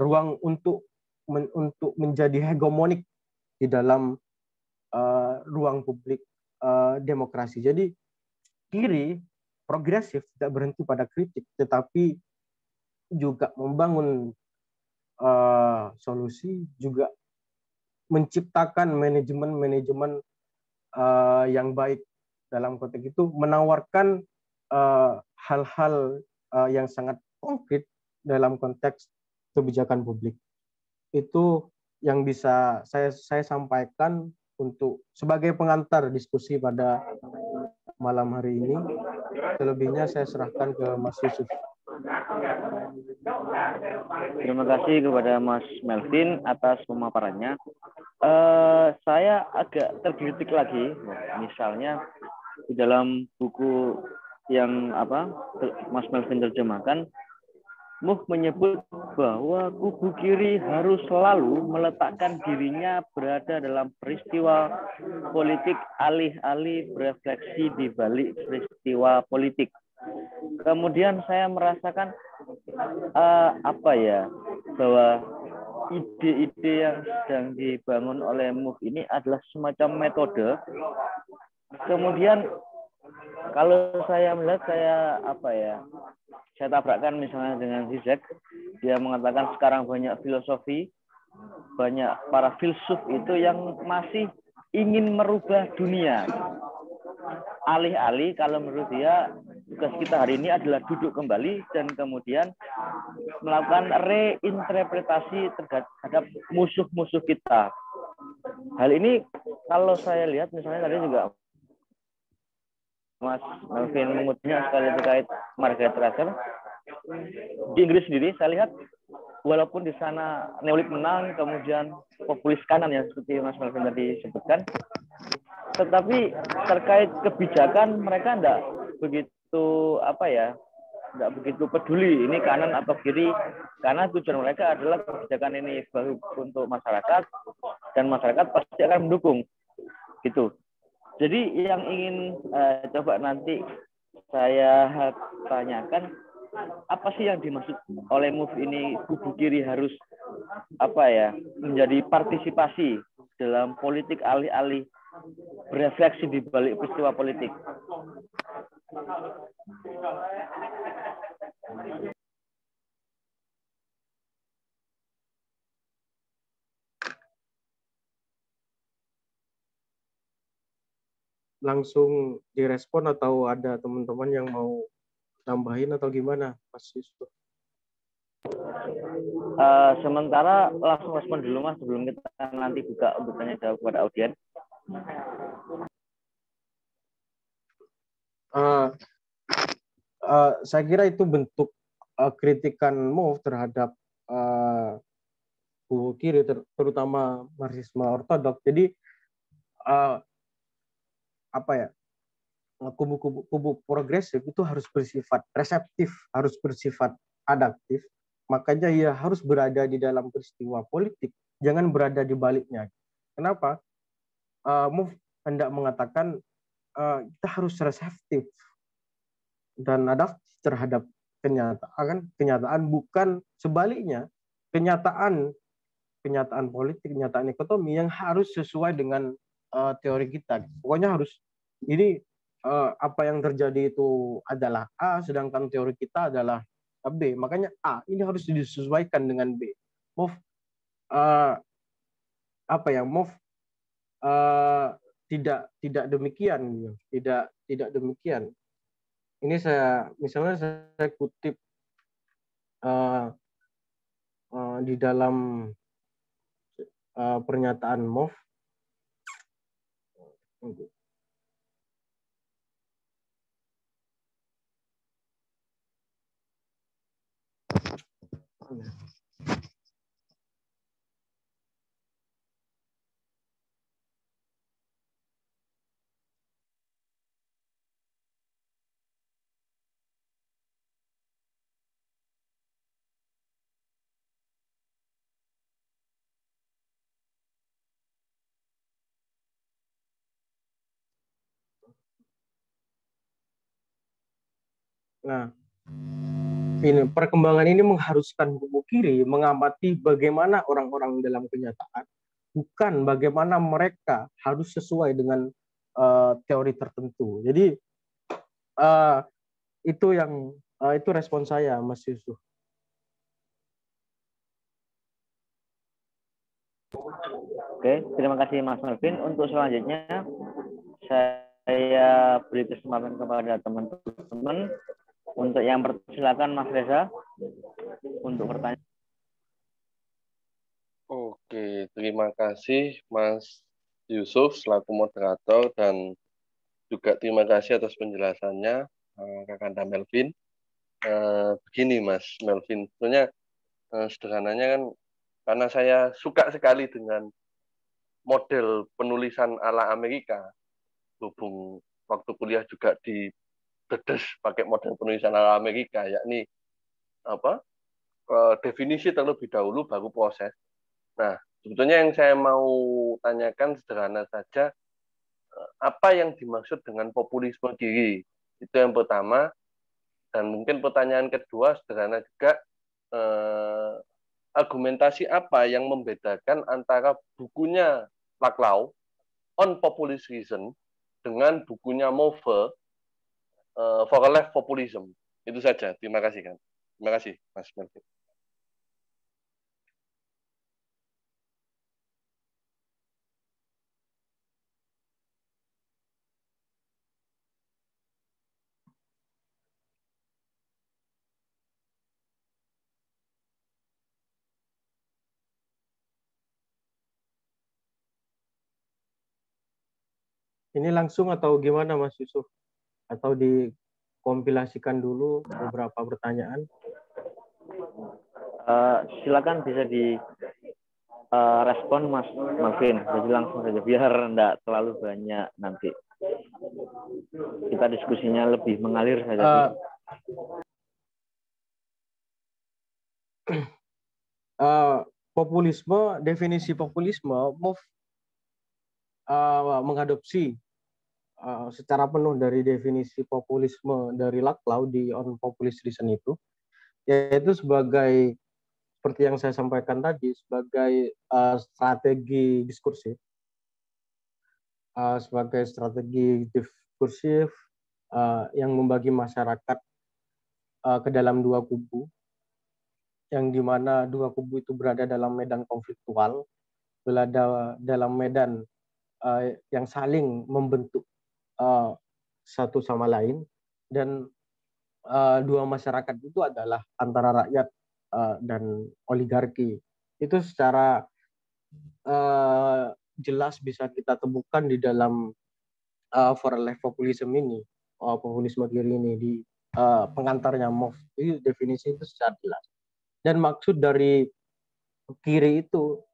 ruang untuk menjadi hegemonik di dalam ruang publik demokrasi. Jadi kiri progresif tidak berhenti pada kritik, tetapi juga membangun solusi, juga menciptakan manajemen yang baik. Dalam konteks itu menawarkan hal-hal yang sangat konkret dalam konteks kebijakan publik. Itu yang bisa saya sampaikan untuk sebagai pengantar diskusi pada malam hari ini. Selebihnya saya serahkan ke Mas Yusuf. Terima kasih kepada Mas Melvin atas pemaparannya. Saya agak tergelitik lagi, misalnya di dalam buku yang Mas Melvin terjemahkan, MOF menyebut bahwa kubu kiri harus selalu meletakkan dirinya berada dalam peristiwa politik, alih-alih berefleksi di balik peristiwa politik. Kemudian saya merasakan bahwa ide-ide yang sedang dibangun oleh MOF ini adalah semacam metode. Kemudian kalau saya melihat, saya tabrakkan misalnya dengan Zizek, dia mengatakan sekarang banyak filosofi, banyak para filsuf itu yang masih ingin merubah dunia. Alih-alih kalau menurut dia tugas kita hari ini adalah duduk kembali dan kemudian melakukan reinterpretasi terhadap musuh-musuh kita. Hal ini kalau saya lihat misalnya tadi juga Mas Melvin mengutipnya sekali terkait Margaret Thatcher. Di Inggris sendiri saya lihat walaupun di sana neolib menang, kemudian populis kanan yang seperti Mas Melvin tadi sebutkan, tetapi terkait kebijakan mereka tidak begitu peduli ini kanan atau kiri, karena tujuan mereka adalah kebijakan ini baru untuk masyarakat dan masyarakat pasti akan mendukung gitu. Jadi yang ingin coba nanti saya tanyakan, apa sih yang dimaksud oleh MOF ini kubu kiri harus menjadi partisipasi dalam politik alih-alih berefleksi di balik peristiwa politik. Langsung direspon atau ada teman-teman yang mau tambahin atau gimana, Mas Yusuf? Sementara langsung respon dulu Mas, sebelum kita nanti buka untuk tanya jawab kepada audiens. Saya kira itu bentuk kritikan MOF terhadap kubu kiri, terutama Marxisme ortodoks. Jadi kubu progresif itu harus bersifat reseptif, harus bersifat adaptif. Makanya ia harus berada di dalam peristiwa politik, jangan berada di baliknya. Kenapa? MOF hendak mengatakan kita harus reseptif dan adaptif, terhadap kenyataan bukan sebaliknya, kenyataan politik, kenyataan ekonomi yang harus sesuai dengan teori kita. Pokoknya harus ini apa yang terjadi itu adalah A, sedangkan teori kita adalah B. Makanya A ini harus disesuaikan dengan B. Move move tidak demikian, gitu. Tidak demikian. Ini saya kutip di dalam pernyataan MOF. Nah, ini perkembangan ini mengharuskan kubu kiri mengamati bagaimana orang-orang dalam kenyataan, bukan bagaimana mereka harus sesuai dengan teori tertentu. Jadi itu respon saya, Mas Yusuf. Oke, terima kasih Mas Melvin. Untuk selanjutnya saya beri kesempatan kepada teman-teman. Untuk yang silakan Mas Reza untuk bertanya. Oke, terima kasih Mas Yusuf selaku moderator dan juga terima kasih atas penjelasannya Kakanda Melvin. Begini Mas Melvin, sebenarnya sederhananya kan karena saya suka sekali dengan model penulisan ala Amerika, hubung waktu kuliah juga di dedes pakai model penulisan ala Amerika, yakni definisi terlebih dahulu baru proses. Nah, sebetulnya yang saya mau tanyakan sederhana saja, apa yang dimaksud dengan populisme kiri? Itu yang pertama. Dan mungkin pertanyaan kedua sederhana juga, argumentasi apa yang membedakan antara bukunya Laclau on populist reason dengan bukunya Mauve for a left populism. Itu saja. Terima kasih kan. Terima kasih Mas Melvin. Ini langsung atau gimana Mas Yusuf? Atau dikompilasikan dulu beberapa pertanyaan? Silakan bisa di respon Mas Melvin. Jadi langsung saja biar enggak terlalu banyak nanti. Kita diskusinya lebih mengalir saja. Populisme, definisi populisme, MOF mengadopsi secara penuh dari definisi populisme dari Laclau di On Populist Reason itu, yaitu sebagai seperti yang saya sampaikan tadi, sebagai strategi diskursif, yang membagi masyarakat ke dalam dua kubu, yang dimana dua kubu itu berada dalam medan konfliktual, berada dalam medan yang saling membentuk satu sama lain, dan dua masyarakat itu adalah antara rakyat dan oligarki. Itu secara jelas bisa kita temukan di dalam for left populism ini, populisme kiri ini di pengantarnya MOF. Itu definisi itu secara jelas. Dan maksud dari kiri itu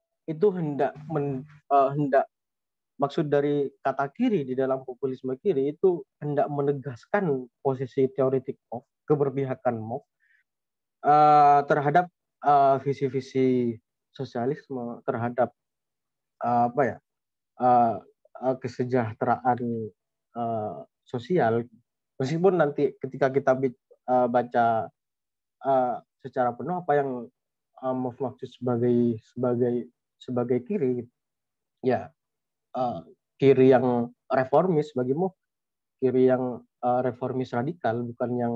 maksud dari kata kiri di dalam populisme kiri itu hendak menegaskan posisi teoretik MOF, keberpihakan MOF terhadap visi-visi sosialisme, terhadap kesejahteraan sosial. Meskipun nanti ketika kita baca secara penuh apa yang MOF maksud sebagai kiri. Ya, kiri yang reformis bagi MOF, kiri yang reformis radikal, bukan yang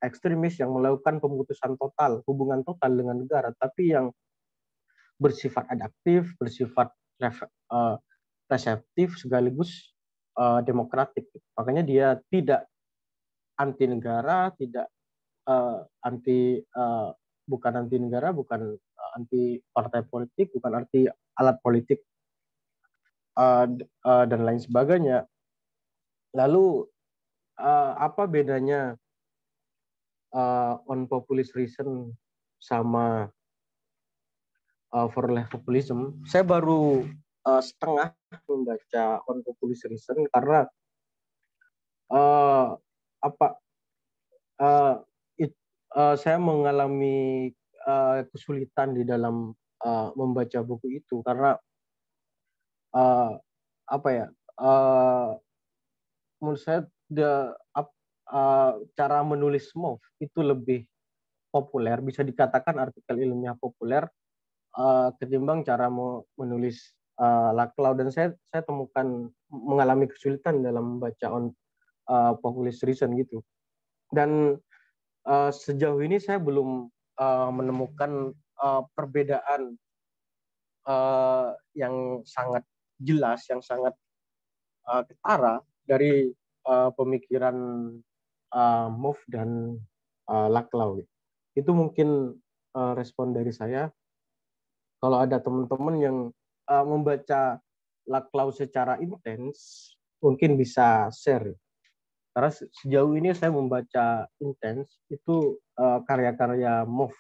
ekstremis yang melakukan pemutusan total, hubungan total dengan negara, tapi yang bersifat adaptif, bersifat reseptif sekaligus demokratik. Makanya dia tidak anti negara, tidak bukan anti negara, bukan anti partai politik, bukan anti alat politik dan lain sebagainya. Lalu apa bedanya on populist reason sama for left populism? Saya baru setengah membaca on populist reason karena saya mengalami kesulitan di dalam membaca buku itu karena menurut saya cara menulis MOF itu lebih populer, bisa dikatakan artikel ilmiah populer ketimbang cara menulis Laclau, dan saya temukan mengalami kesulitan dalam membaca on populist reason gitu. Dan sejauh ini saya belum menemukan perbedaan yang sangat jelas, yang sangat ketara dari pemikiran MOF dan Laclau. Itu mungkin respon dari saya. Kalau ada teman-teman yang membaca Laclau secara intens, mungkin bisa share. Karena sejauh ini saya membaca intens itu karya-karya MOF,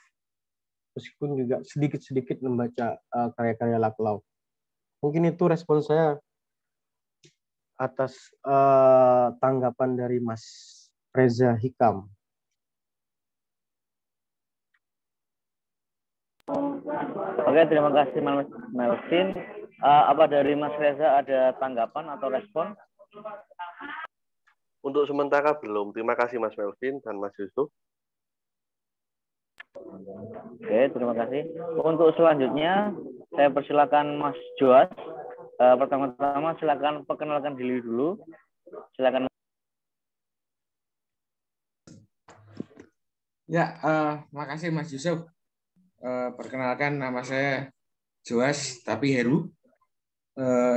meskipun juga sedikit-sedikit membaca karya-karya Laclau. Mungkin itu respon saya atas tanggapan dari Mas Reza Hikam. Oke, terima kasih Mas Melvin. Apa dari Mas Reza ada tanggapan atau respon? Untuk sementara belum. Terima kasih Mas Melvin dan Mas Yusuf. Oke, terima kasih. Untuk selanjutnya, saya persilakan Mas Joas. Pertama-tama silakan perkenalkan diri dulu. Silakan. Ya, makasih Mas Yusuf. Perkenalkan, nama saya Joas tapi Heru.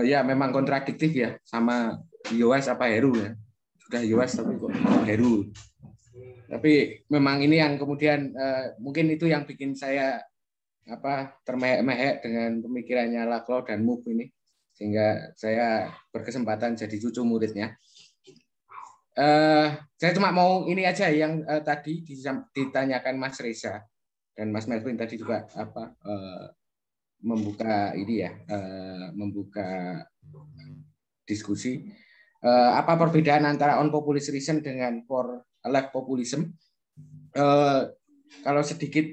Ya memang kontradiktif ya, sama Yoas apa Heru ya. Sudah Yoas tapi kok Heru. Tapi memang ini yang kemudian mungkin itu yang bikin saya termehek-mehek dengan pemikirannya Laclau dan MOF ini, sehingga saya berkesempatan jadi cucu muridnya. Saya cuma mau ini aja yang tadi ditanyakan Mas Reza dan Mas Melvin tadi juga membuka ini ya, membuka diskusi. Apa perbedaan antara on populist reason dengan for left populism? Kalau sedikit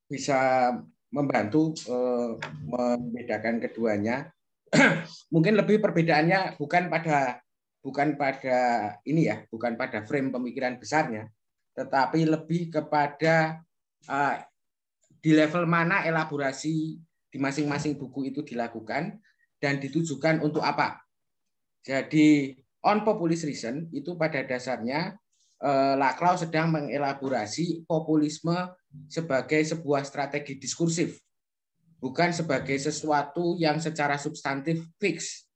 bisa membantu membedakan keduanya. Mungkin lebih perbedaannya bukan pada ini ya, bukan pada frame pemikiran besarnya, tetapi lebih kepada di level mana elaborasi di masing-masing buku itu dilakukan dan ditujukan untuk apa. Jadi on populist reason itu pada dasarnya Laclau sedang mengelaborasi populisme sebagai sebuah strategi diskursif, bukan sebagai sesuatu yang secara substantif fix.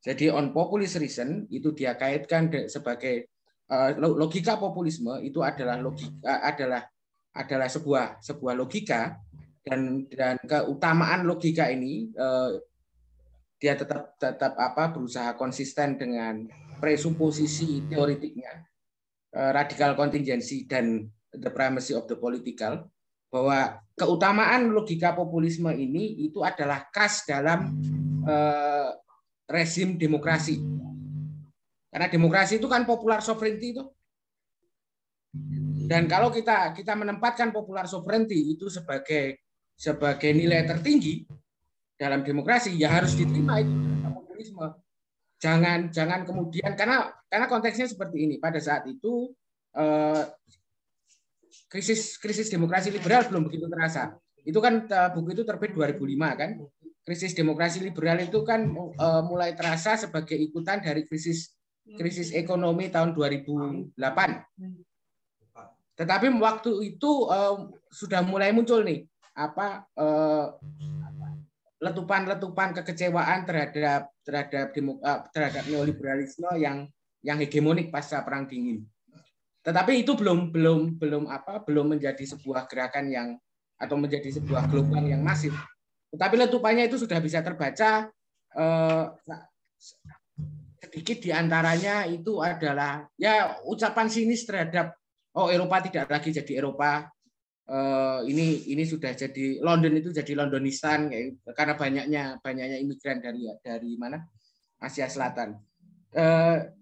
Jadi on populist reason itu dia kaitkan sebagai logika populisme itu adalah sebuah logika, dan keutamaan logika ini dia tetap berusaha konsisten dengan presuposisi teoritiknya, radical contingency dan the primacy of the political, bahwa keutamaan logika populisme ini itu adalah khas dalam rezim demokrasi. Karena demokrasi itu kan popular sovereignty itu. Dan kalau kita menempatkan popular sovereignty itu sebagai nilai tertinggi dalam demokrasi, ya harus diterima itu populisme. jangan kemudian karena konteksnya seperti ini. Pada saat itu krisis demokrasi liberal belum begitu terasa. Itu kan buku itu terbit 2005 kan. Krisis demokrasi liberal itu kan mulai terasa sebagai ikutan dari krisis ekonomi tahun 2008. Tetapi waktu itu sudah mulai muncul nih letupan-letupan kekecewaan terhadap neoliberalisme yang hegemonik pasca Perang Dingin. Tetapi itu belum menjadi sebuah gerakan yang atau menjadi sebuah gelombang yang masif. Tetapi letupannya itu sudah bisa terbaca. Sedikit diantaranya itu adalah ya ucapan sinis terhadap Eropa tidak lagi jadi Eropa. Ini sudah jadi London itu jadi Londonistan karena banyaknya imigran dari mana Asia Selatan.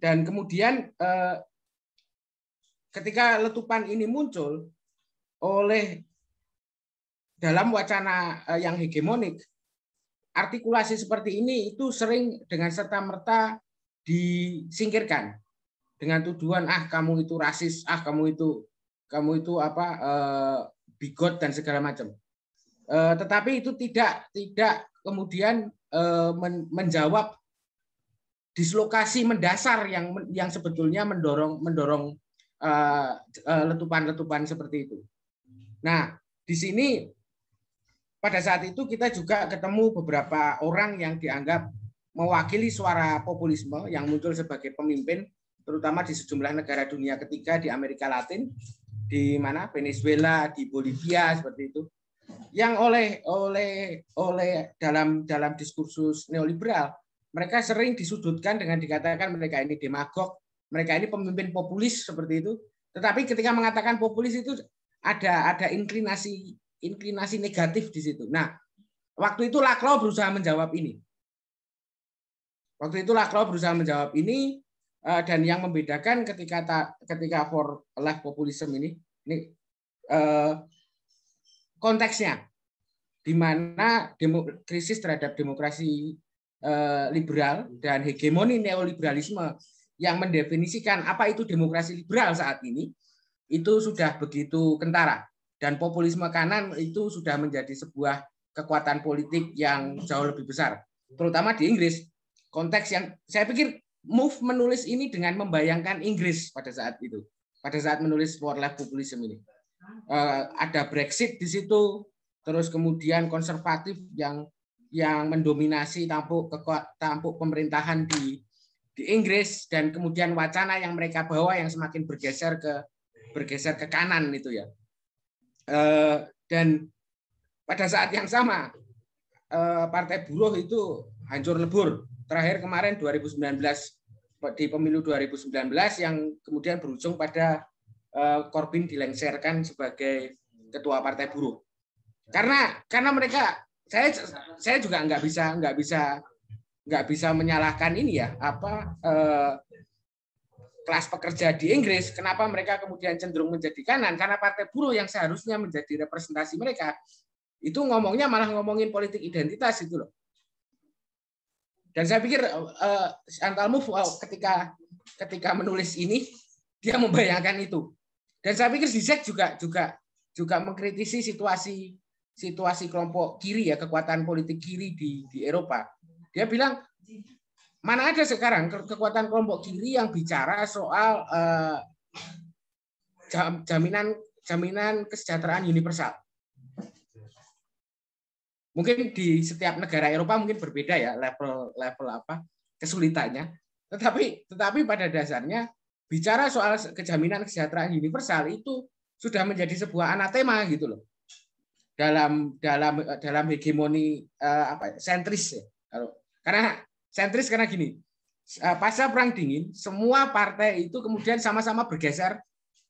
Dan kemudian ketika letupan ini muncul oleh dalam wacana yang hegemonik, artikulasi seperti ini itu sering dengan serta-merta disingkirkan dengan tuduhan kamu itu rasis, kamu itu bigot dan segala macam. Tetapi itu tidak kemudian menjawab dislokasi mendasar yang sebetulnya mendorong letupan-letupan seperti itu. Nah, di sini pada saat itu kita juga ketemu beberapa orang yang dianggap mewakili suara populisme yang muncul sebagai pemimpin, terutama di sejumlah negara dunia ketiga, di Amerika Latin, di mana Venezuela, di Bolivia seperti itu, yang oleh dalam diskursus neoliberal mereka sering disudutkan dengan dikatakan mereka ini demagog, mereka ini pemimpin populis seperti itu. Tetapi ketika mengatakan populis itu ada inklinasi negatif di situ. Nah, waktu itu Laclau berusaha menjawab ini. Dan yang membedakan ketika for life populism ini konteksnya, di mana krisis terhadap demokrasi liberal dan hegemoni neoliberalisme yang mendefinisikan apa itu demokrasi liberal saat ini itu sudah begitu kentara, dan populisme kanan itu sudah menjadi sebuah kekuatan politik yang jauh lebih besar, terutama di Inggris. Konteks yang saya pikir Mouffe menulis ini dengan membayangkan Inggris pada saat itu, pada saat menulis For Life Populism ini. Ada Brexit di situ, terus kemudian konservatif yang mendominasi tampuk pemerintahan di Inggris, dan kemudian wacana yang mereka bawa yang semakin bergeser ke kanan itu ya. Dan pada saat yang sama Partai Buruh itu hancur lebur. Terakhir kemarin 2019 di pemilu 2019 yang kemudian berujung pada Corbyn dilengsarkan sebagai ketua Partai Buruh. Karena mereka, saya juga nggak bisa menyalahkan ini ya kelas pekerja di Inggris, kenapa mereka kemudian cenderung menjadi kanan, karena Partai Buruh yang seharusnya menjadi representasi mereka itu ngomongnya malah ngomongin politik identitas itu loh. Dan saya pikir Chantal Mouffe ketika menulis ini dia membayangkan itu. Dan saya pikir Zizek juga mengkritisi situasi kelompok kiri ya, kekuatan politik kiri di Eropa. Dia bilang mana ada sekarang kekuatan kelompok kiri yang bicara soal jaminan kesejahteraan universal. Mungkin di setiap negara Eropa mungkin berbeda ya level kesulitannya. Tetapi pada dasarnya bicara soal kejaminan kesejahteraan universal itu sudah menjadi sebuah anatema gitu loh. Dalam hegemoni sentris ya. Karena sentris karena gini. Pasca Perang Dingin semua partai itu kemudian sama-sama bergeser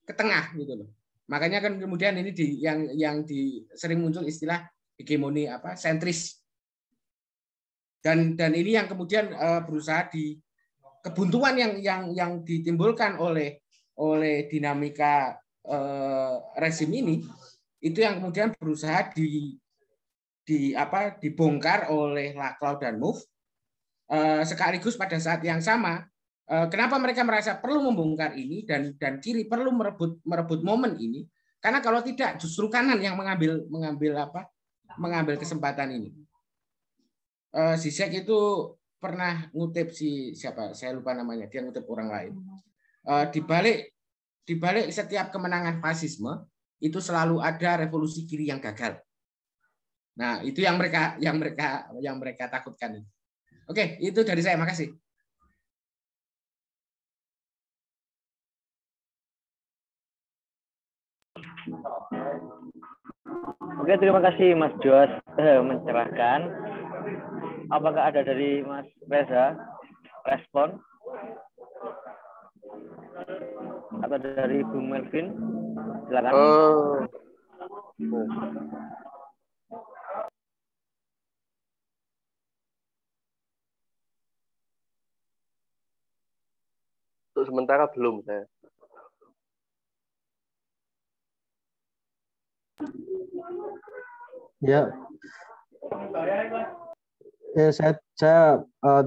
ke tengah gitu loh. Makanya kan kemudian ini yang sering muncul istilah hegemoni sentris, dan ini yang kemudian berusaha di kebuntuan yang ditimbulkan oleh dinamika rezim ini, itu yang kemudian berusaha dibongkar oleh Laclau dan Mouffe sekaligus pada saat yang sama, kenapa mereka merasa perlu membongkar ini dan kiri perlu merebut momen ini? Karena kalau tidak justru kanan yang mengambil kesempatan ini. Zizek itu pernah ngutip siapa? Saya lupa namanya. Dia ngutip orang lain. Di balik setiap kemenangan fasisme itu selalu ada revolusi kiri yang gagal. Nah, itu yang mereka takutkan. Oke, itu dari saya. Makasih. Oke, terima kasih Mas Jos mencerahkan. Apakah ada dari Mas Reza respon? Atau dari Bu Melvin? Silakan. Untuk sementara belum saya. Ya, saya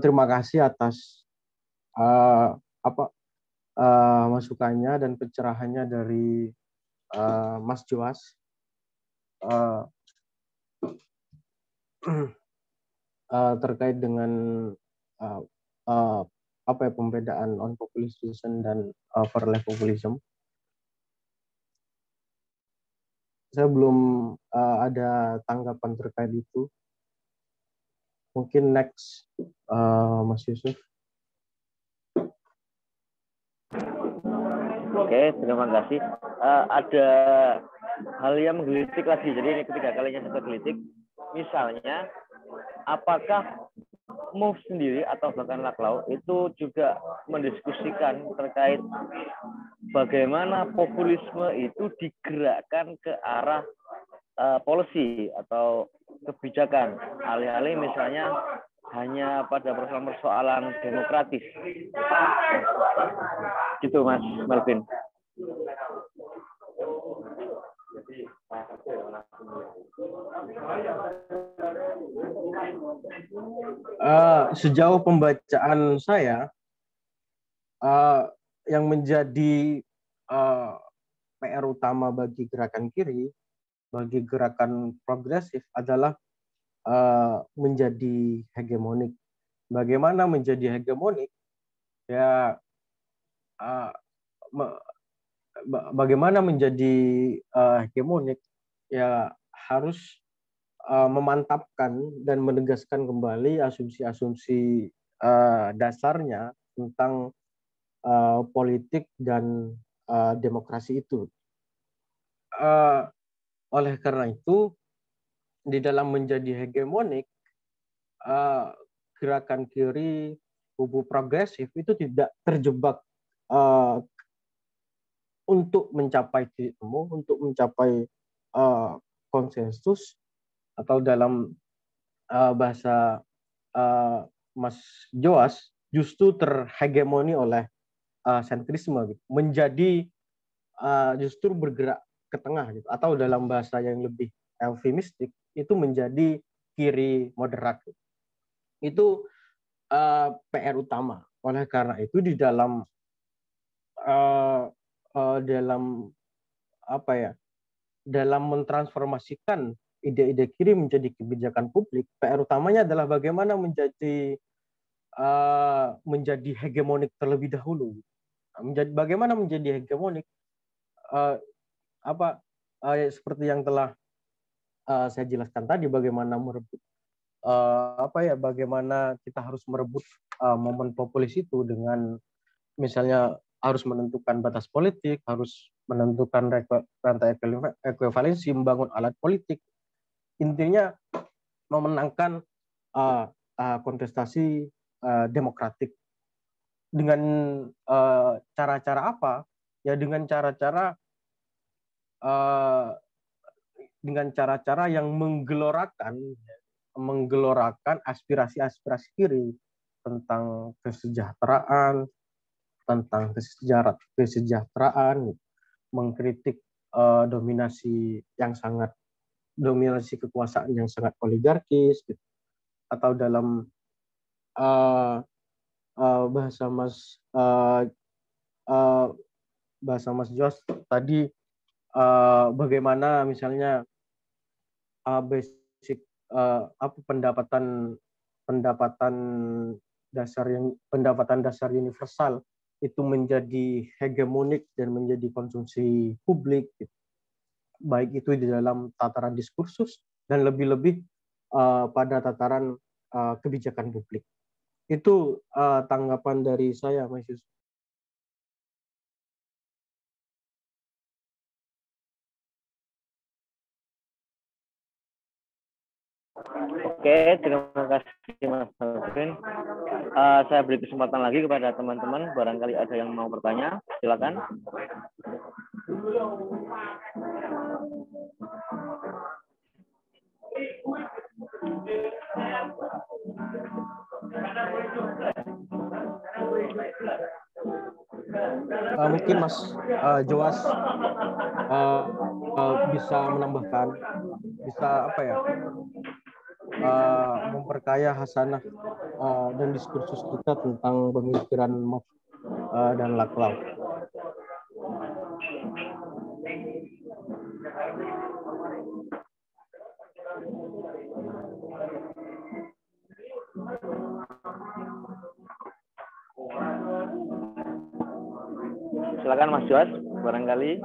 terima kasih atas masukannya dan pencerahannya dari Mas Joas terkait dengan pembedaan on populism dan overlay populism. Saya belum ada tanggapan terkait itu. Mungkin next, Mas Yusuf. Oke, terima kasih. Ada hal yang menggelitik lagi. Jadi ini ketiga kalinya saya gelitik. Misalnya, apakah MOVE sendiri atau bahkan Laklau itu juga mendiskusikan terkait bagaimana populisme itu digerakkan ke arah policy atau kebijakan, alih-alih misalnya hanya pada persoalan-persoalan demokratis. Gitu Mas Melvin. Sejauh pembacaan saya, yang menjadi PR utama bagi gerakan kiri, bagi gerakan progresif adalah menjadi hegemonik. Bagaimana menjadi hegemonik? Ya, bagaimana menjadi hegemonik? Ya harus memantapkan dan menegaskan kembali asumsi-asumsi dasarnya tentang politik dan demokrasi itu. Oleh karena itu, di dalam menjadi hegemonik, gerakan kiri, kubu progresif itu tidak terjebak untuk mencapai titik temu, untuk mencapai konsensus, atau dalam bahasa Mas Joas, justru terhegemoni oleh sentrisme, gitu. Menjadi justru bergerak ke tengah, gitu. Atau dalam bahasa yang lebih eufemistik, itu menjadi kiri moderat. Gitu. Itu PR utama. Oleh karena itu di dalam dalam mentransformasikan ide-ide kiri menjadi kebijakan publik, PR utamanya adalah bagaimana menjadi hegemonik terlebih dahulu. Bagaimana menjadi hegemonik? Seperti yang telah saya jelaskan tadi, bagaimana merebut bagaimana kita harus merebut momen populis itu dengan misalnya harus menentukan batas politik, harus menentukan rantai ekuivalensi, membangun alat politik. Intinya memenangkan kontestasi demokratik. Dengan cara-cara apa? Ya dengan cara-cara yang menggelorakan aspirasi-aspirasi kiri tentang kesejahteraan, mengkritik dominasi kekuasaan yang sangat oligarkis, gitu. Atau dalam bahasa Mas Jos tadi, bagaimana misalnya basic pendapatan dasar universal itu menjadi hegemonik dan menjadi konsumsi publik, baik itu di dalam tataran diskursus dan lebih-lebih pada tataran kebijakan publik. Itu tanggapan dari saya, Mas Yusuf. Oke, terima kasih Mas Alvin. Saya beri kesempatan lagi kepada teman-teman, barangkali ada yang mau bertanya, silakan. Mungkin Mas Joas bisa menambahkan, bisa memperkaya hasanah dan diskursus kita tentang pemikiran Mob dan Laclau. Silakan Mas Joas, barangkali.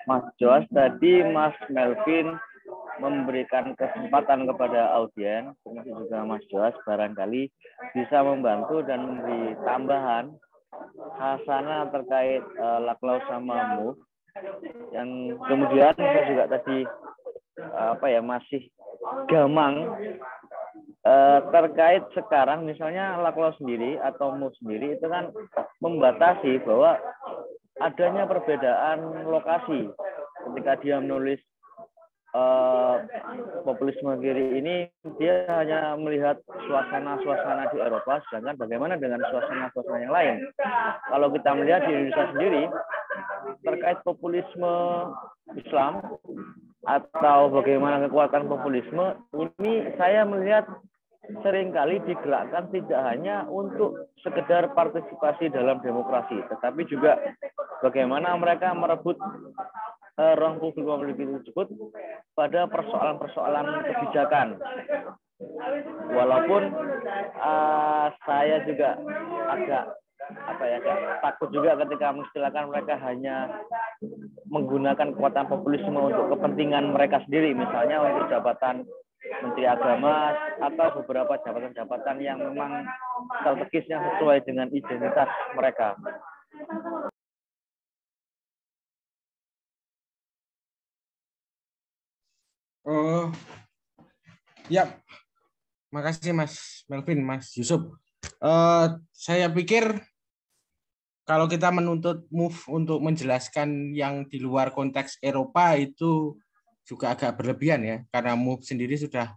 Mas Joas, tadi Mas Melvin memberikan kesempatan kepada audiens, termasuk juga Mas Joas, barangkali bisa membantu dan memberi tambahan hasanah terkait Laclau sama Mouffe. Yang kemudian saya juga tadi masih gamang terkait sekarang, misalnya Laclau sendiri atau Mouffe sendiri itu kan membatasi bahwa adanya perbedaan lokasi ketika dia menulis populisme kiri ini, dia hanya melihat suasana-suasana di Eropa, sedangkan bagaimana dengan suasana-suasana yang lain. Kalau kita melihat di Indonesia sendiri terkait populisme Islam atau bagaimana kekuatan populisme ini, saya melihat seringkali digerakkan tidak hanya untuk sekedar partisipasi dalam demokrasi, tetapi juga bagaimana mereka merebut ruang publik tersebut pada persoalan-persoalan kebijakan. Walaupun saya juga agak takut juga ketika mengistilahkan mereka hanya menggunakan kekuatan populisme untuk kepentingan mereka sendiri, misalnya untuk jabatan Menteri Agama atau beberapa jabatan-jabatan yang memang strategisnya sesuai dengan identitas mereka. Ya, makasih Mas Melvin, Mas Yusuf. Saya pikir kalau kita menuntut Mouffe untuk menjelaskan yang di luar konteks Eropa itu juga agak berlebihan ya, karena Mouffe sendiri sudah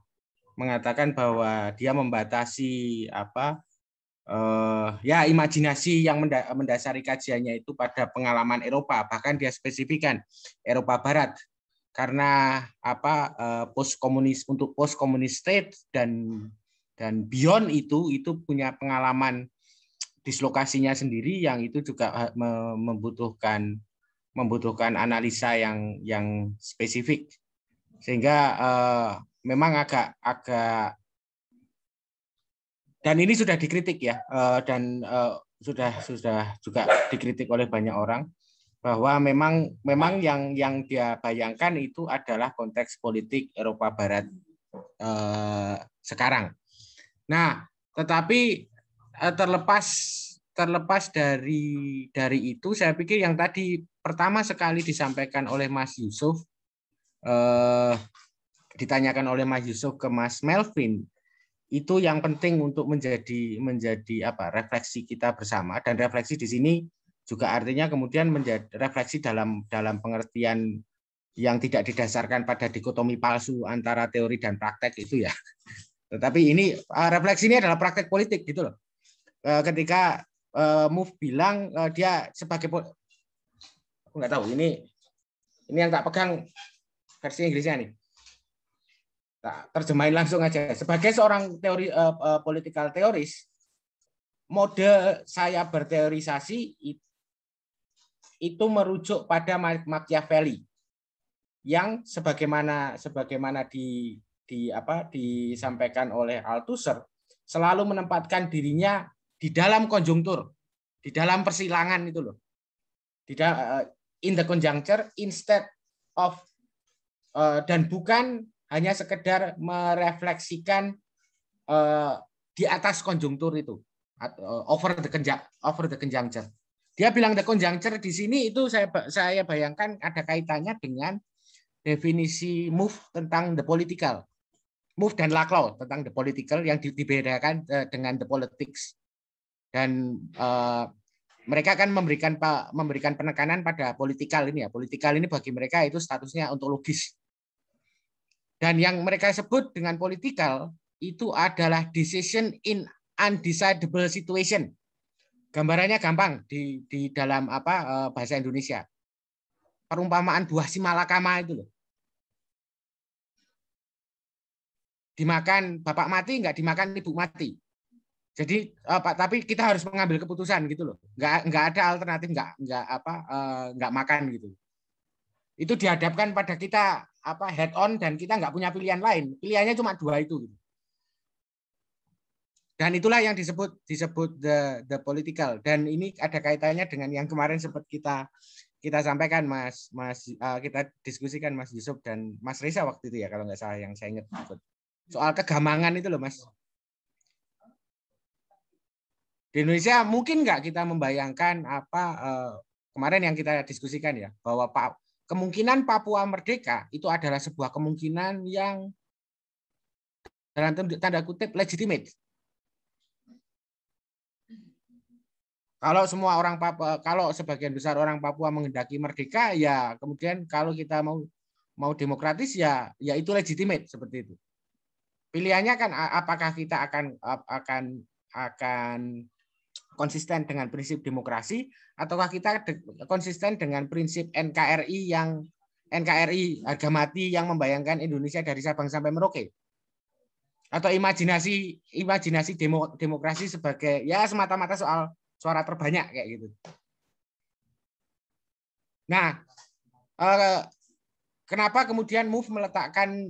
mengatakan bahwa dia membatasi imajinasi yang mendasari kajiannya itu pada pengalaman Eropa, bahkan dia spesifikkan Eropa Barat, karena post komunis state dan beyond itu punya pengalaman dislokasinya sendiri yang itu juga membutuhkan analisa yang spesifik, sehingga memang agak dan ini sudah dikritik ya, dan sudah juga dikritik oleh banyak orang bahwa memang yang dia bayangkan itu adalah konteks politik Eropa Barat sekarang. Nah, tetapi terlepas dari itu, saya pikir yang tadi pertama sekali disampaikan oleh Mas Yusuf ditanyakan oleh Mas Yusuf ke Mas Melvin, itu yang penting untuk menjadi refleksi kita bersama, dan refleksi di sini juga artinya kemudian menjadi refleksi dalam pengertian yang tidak didasarkan pada dikotomi palsu antara teori dan praktek itu ya. Tetapi ini refleksi ini adalah praktek politik gitu loh. Ketika MOVE bilang dia sebagai, aku nggak tahu ini yang tak pegang versi Inggrisnya nih. Nah, terjemahin langsung aja. Sebagai seorang political teoris, mode saya berteorisasi itu merujuk pada Machiavelli yang sebagaimana disampaikan oleh Althusser, selalu menempatkan dirinya di dalam konjungtur, di dalam persilangan itu loh. In the conjuncture instead of dan bukan hanya sekedar merefleksikan di atas konjungtur itu, over the conjuncture. Dia bilang the conjuncture di sini itu saya bayangkan ada kaitannya dengan definisi MOVE tentang the political. MOVE dan Laclau tentang the political yang dibedakan dengan the politics. Dan mereka akan memberikan penekanan pada politikal ini ya. Politikal ini bagi mereka itu statusnya ontologis. Dan yang mereka sebut dengan politikal itu adalah decision in undecidable situation. Gambarannya gampang di dalam bahasa Indonesia. Perumpamaan buah si malakama itu loh. Dimakan bapak mati, nggak dimakan ibu mati. Jadi tapi kita harus mengambil keputusan gitu loh. Nggak ada alternatif, nggak makan gitu. Itu dihadapkan pada kita head on dan kita nggak punya pilihan lain. Pilihannya cuma dua itu. Dan itulah yang disebut the political. Dan ini ada kaitannya dengan yang kemarin sempat kita sampaikan kita diskusikan Mas Yusuf dan Mas Reza waktu itu ya, kalau nggak salah yang saya ingat. Soal kegamangan itu loh Mas. Di Indonesia mungkin nggak kita membayangkan kemarin yang kita diskusikan ya, bahwa kemungkinan Papua merdeka itu adalah sebuah kemungkinan yang dalam tanda kutip legitimate. Kalau semua orang Papua, kalau sebagian besar orang Papua menghendaki merdeka, ya kemudian kalau kita mau demokratis ya itu legitimate seperti itu. Pilihannya kan apakah kita akan konsisten dengan prinsip demokrasi ataukah kita konsisten dengan prinsip NKRI harga mati yang membayangkan Indonesia dari Sabang sampai Merauke, atau imajinasi demokrasi sebagai ya semata-mata soal suara terbanyak kayak gitu. Nah, kenapa kemudian MOVE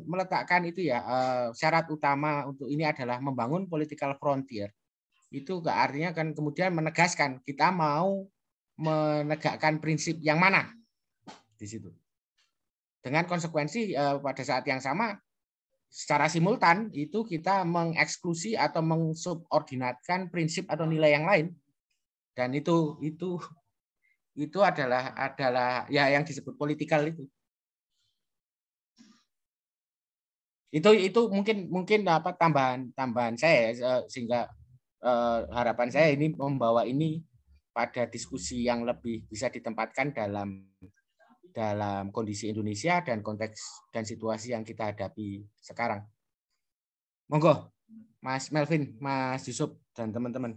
meletakkan itu ya, syarat utama untuk ini adalah membangun political frontier. Itu artinya kan kemudian menegaskan kita mau menegakkan prinsip yang mana di situ. Dengan konsekuensi pada saat yang sama secara simultan itu kita mengeksklusi atau mengsubordinatkan prinsip atau nilai yang lain. Dan itu adalah ya yang disebut politikal itu. Itu mungkin tambahan saya sehingga harapan saya ini membawa ini pada diskusi yang lebih bisa ditempatkan dalam kondisi Indonesia dan konteks dan situasi yang kita hadapi sekarang. Monggo, Mas Melvin, Mas Yusuf dan teman-teman.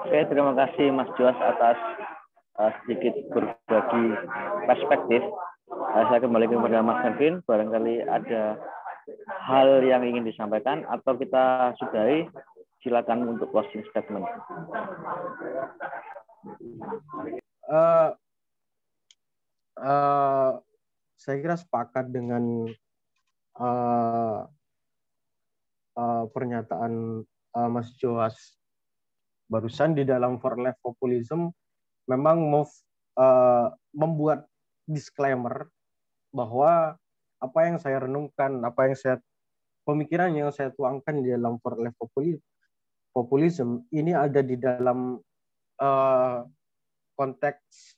Oke, terima kasih Mas Joas atas sedikit berbagi perspektif. Saya kembali kepada Mas Melvin, barangkali ada hal yang ingin disampaikan atau kita sudahi, silakan untuk closing statement. Saya kira sepakat dengan pernyataan Mas Joas barusan. Di dalam For Life Populism memang MOVE membuat disclaimer bahwa apa yang saya renungkan, pemikiran yang saya tuangkan di dalam For Life Populism ini ada di dalam konteks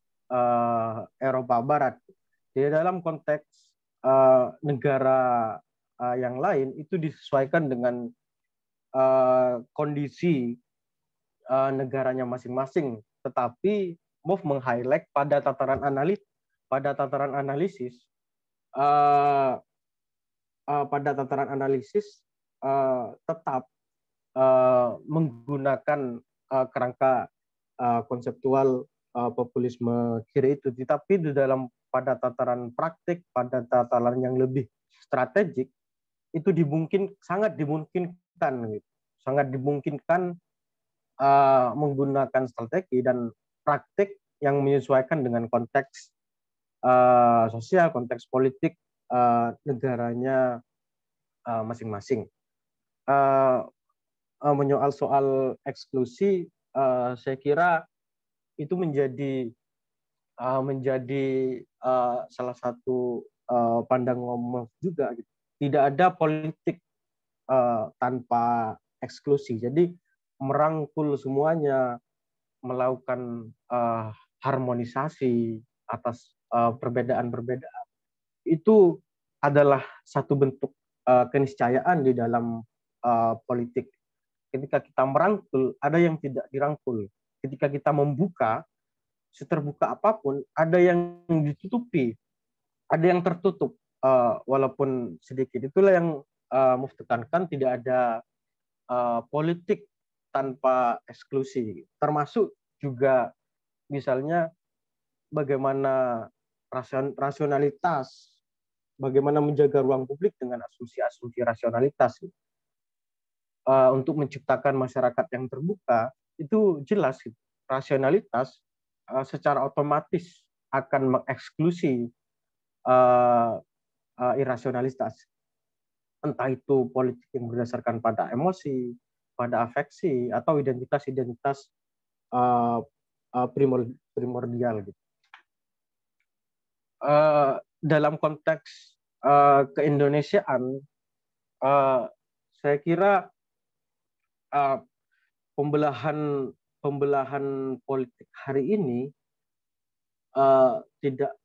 Eropa Barat. Di dalam konteks negara yang lain itu disesuaikan dengan kondisi negaranya masing-masing. Tetapi MOF meng-highlight pada tataran analisis tetap menggunakan kerangka konseptual populisme kiri itu, tetapi di dalam pada tataran praktik, pada tataran yang lebih strategik itu sangat dimungkinkan menggunakan strategi dan praktik yang menyesuaikan dengan konteks sosial, konteks politik negaranya masing-masing. Menyoal soal eksklusi, saya kira itu menjadi salah satu pandangan MOF juga. Tidak ada politik tanpa eksklusi. Jadi merangkul semuanya, melakukan harmonisasi atas perbedaan-perbedaan. Itu adalah satu bentuk keniscayaan di dalam politik. Ketika kita merangkul, ada yang tidak dirangkul. Ketika kita membuka, seterbuka apapun, ada yang ditutupi, ada yang tertutup, walaupun sedikit. Itulah yang MOF tekankan, tidak ada politik tanpa eksklusi. Termasuk juga misalnya bagaimana rasionalitas, bagaimana menjaga ruang publik dengan asumsi-asumsi rasionalitas. Untuk menciptakan masyarakat yang terbuka, itu jelas rasionalitas secara otomatis akan mengeksklusi irasionalitas. Entah itu politik yang berdasarkan pada emosi, pada afeksi, atau identitas-identitas primordial. Gitu. Dalam konteks keindonesiaan, saya kira pembelahan politik hari ini tidak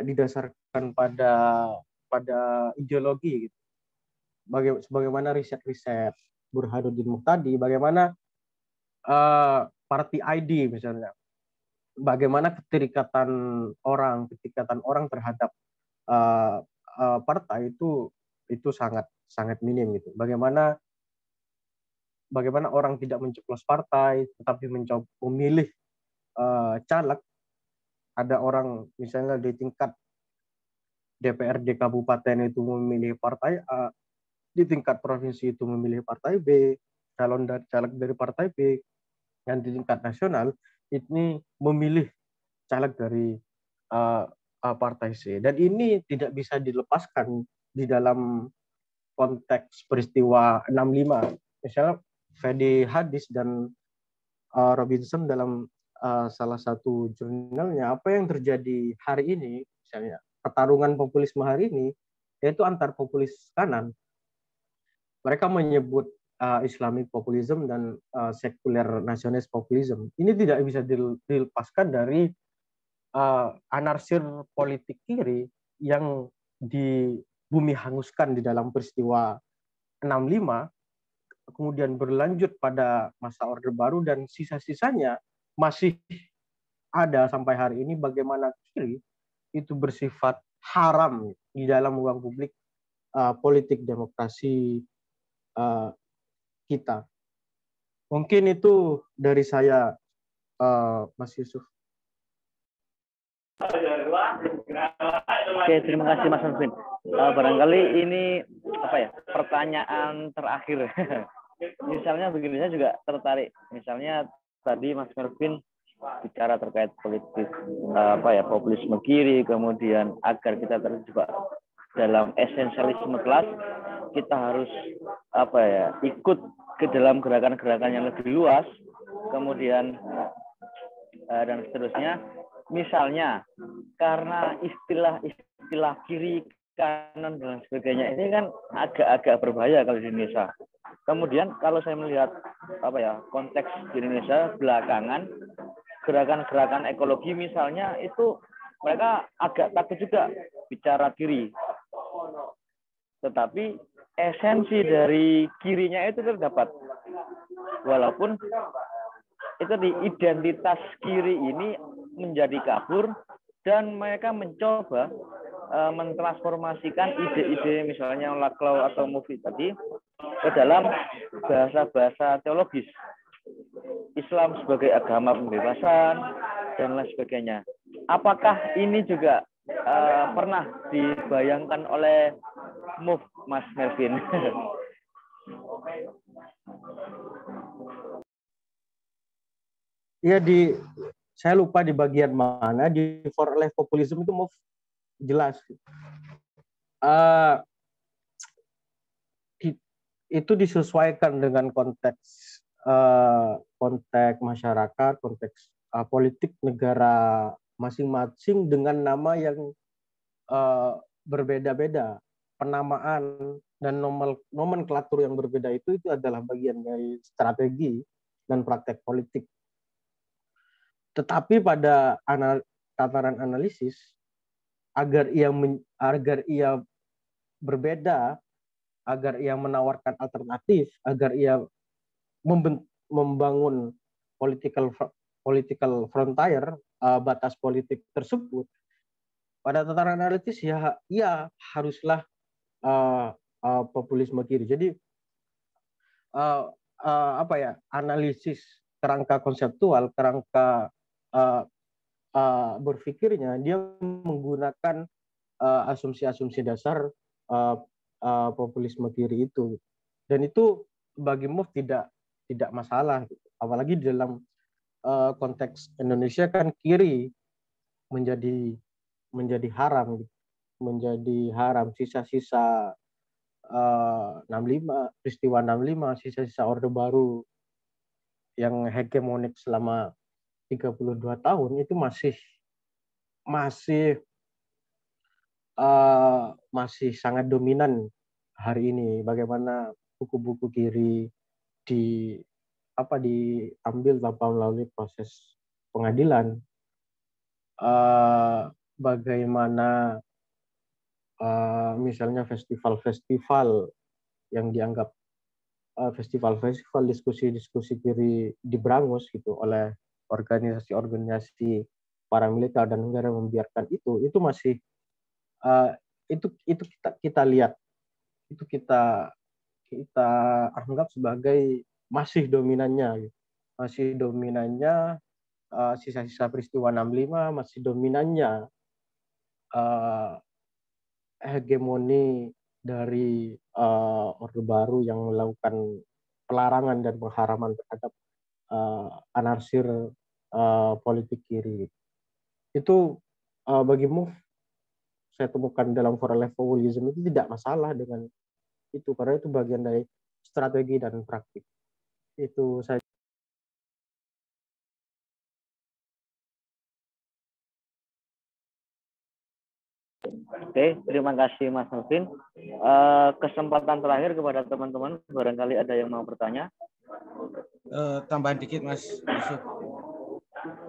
didasarkan pada ideologi, gitu. Sebagaimana riset-riset Burhanuddin Muhtadi, bagaimana party ID misalnya, bagaimana keterikatan orang terhadap partai itu sangat minim, gitu. Bagaimana orang tidak mencoblos partai, tetapi memilih caleg. Ada orang misalnya di tingkat DPRD kabupaten itu memilih partai A, di tingkat provinsi itu memilih partai B, caleg dari partai B, dan di tingkat nasional ini memilih caleg dari partai C. Dan ini tidak bisa dilepaskan di dalam konteks peristiwa 65. Misalnya Fedi Hadis dan Robinson dalam salah satu jurnalnya, apa yang terjadi hari ini, misalnya pertarungan populisme hari ini, yaitu antar populis kanan. Mereka menyebut Islamic populism dan sekuler nasionalis populism. Ini tidak bisa dilepaskan dari anarsir politik kiri yang di bumi hanguskan di dalam peristiwa 65, kemudian berlanjut pada masa Orde Baru, dan sisa-sisanya masih ada sampai hari ini. Bagaimana kiri itu bersifat haram di dalam ruang publik politik demokrasi kita. Mungkin itu dari saya, Mas Yusuf. Oke, terima kasih Mas Melvin. Barangkali ini pertanyaan terakhir. Misalnya begini, saya juga tertarik. Misalnya tadi Mas Melvin bicara terkait politik populisme kiri, kemudian agar kita terjebak dalam esensialisme kelas, kita harus ikut ke dalam gerakan-gerakan yang lebih luas, kemudian dan seterusnya. Misalnya karena istilah kiri, kanan dan sebagainya ini kan agak berbahaya kalau di Indonesia. Kemudian kalau saya melihat konteks di Indonesia belakangan, gerakan-gerakan ekologi misalnya itu mereka agak takut juga bicara kiri. Tetapi esensi dari kirinya itu terdapat. Walaupun itu di identitas kiri ini menjadi kabur dan mereka mencoba mentransformasikan ide-ide misalnya Laclau atau Movie tadi ke dalam bahasa-bahasa teologis. Islam sebagai agama pembebasan dan lain sebagainya. Apakah ini juga pernah dibayangkan oleh Move, Mas Melvin? Ya, saya lupa di bagian mana di For Life Populism itu Move jelas. Itu disesuaikan dengan konteks masyarakat, konteks politik negara masing-masing dengan nama yang berbeda-beda. Penamaan dan nomenklatur yang berbeda itu adalah bagian dari strategi dan praktek politik. Tetapi pada tataran analisis, agar ia berbeda, agar ia menawarkan alternatif, agar ia membangun political frontier, batas politik tersebut, pada tataran analitis ya haruslah populisme kiri. Jadi analisis kerangka konseptual, kerangka berpikirnya, dia menggunakan asumsi-asumsi dasar populisme kiri itu, dan itu bagi Move tidak masalah, apalagi di dalam konteks Indonesia kan kiri menjadi haram, sisa-sisa 65, peristiwa 65, sisa-sisa Orde Baru yang hegemonik selama 32 tahun itu masih sangat dominan hari ini. Bagaimana buku-buku kiri diambil tanpa melalui proses pengadilan, bagaimana misalnya festival-festival yang dianggap festival-festival diskusi-diskusi kiri diberangus gitu oleh organisasi-organisasi paramiliter dan negara membiarkan itu masih itu kita lihat, itu kita anggap sebagai masih dominannya sisa-sisa peristiwa 65, masih dominannya hegemoni dari Orde Baru yang melakukan pelarangan dan pengharaman terhadap anarsir politik kiri. Itu bagi Move, saya temukan dalam For Life Populism itu tidak masalah dengan itu, karena itu bagian dari strategi dan praktik. Itu saya. Oke, terima kasih Mas Melvin. Kesempatan terakhir kepada teman-teman, barangkali ada yang mau bertanya. Tambahan dikit Mas Yusuf.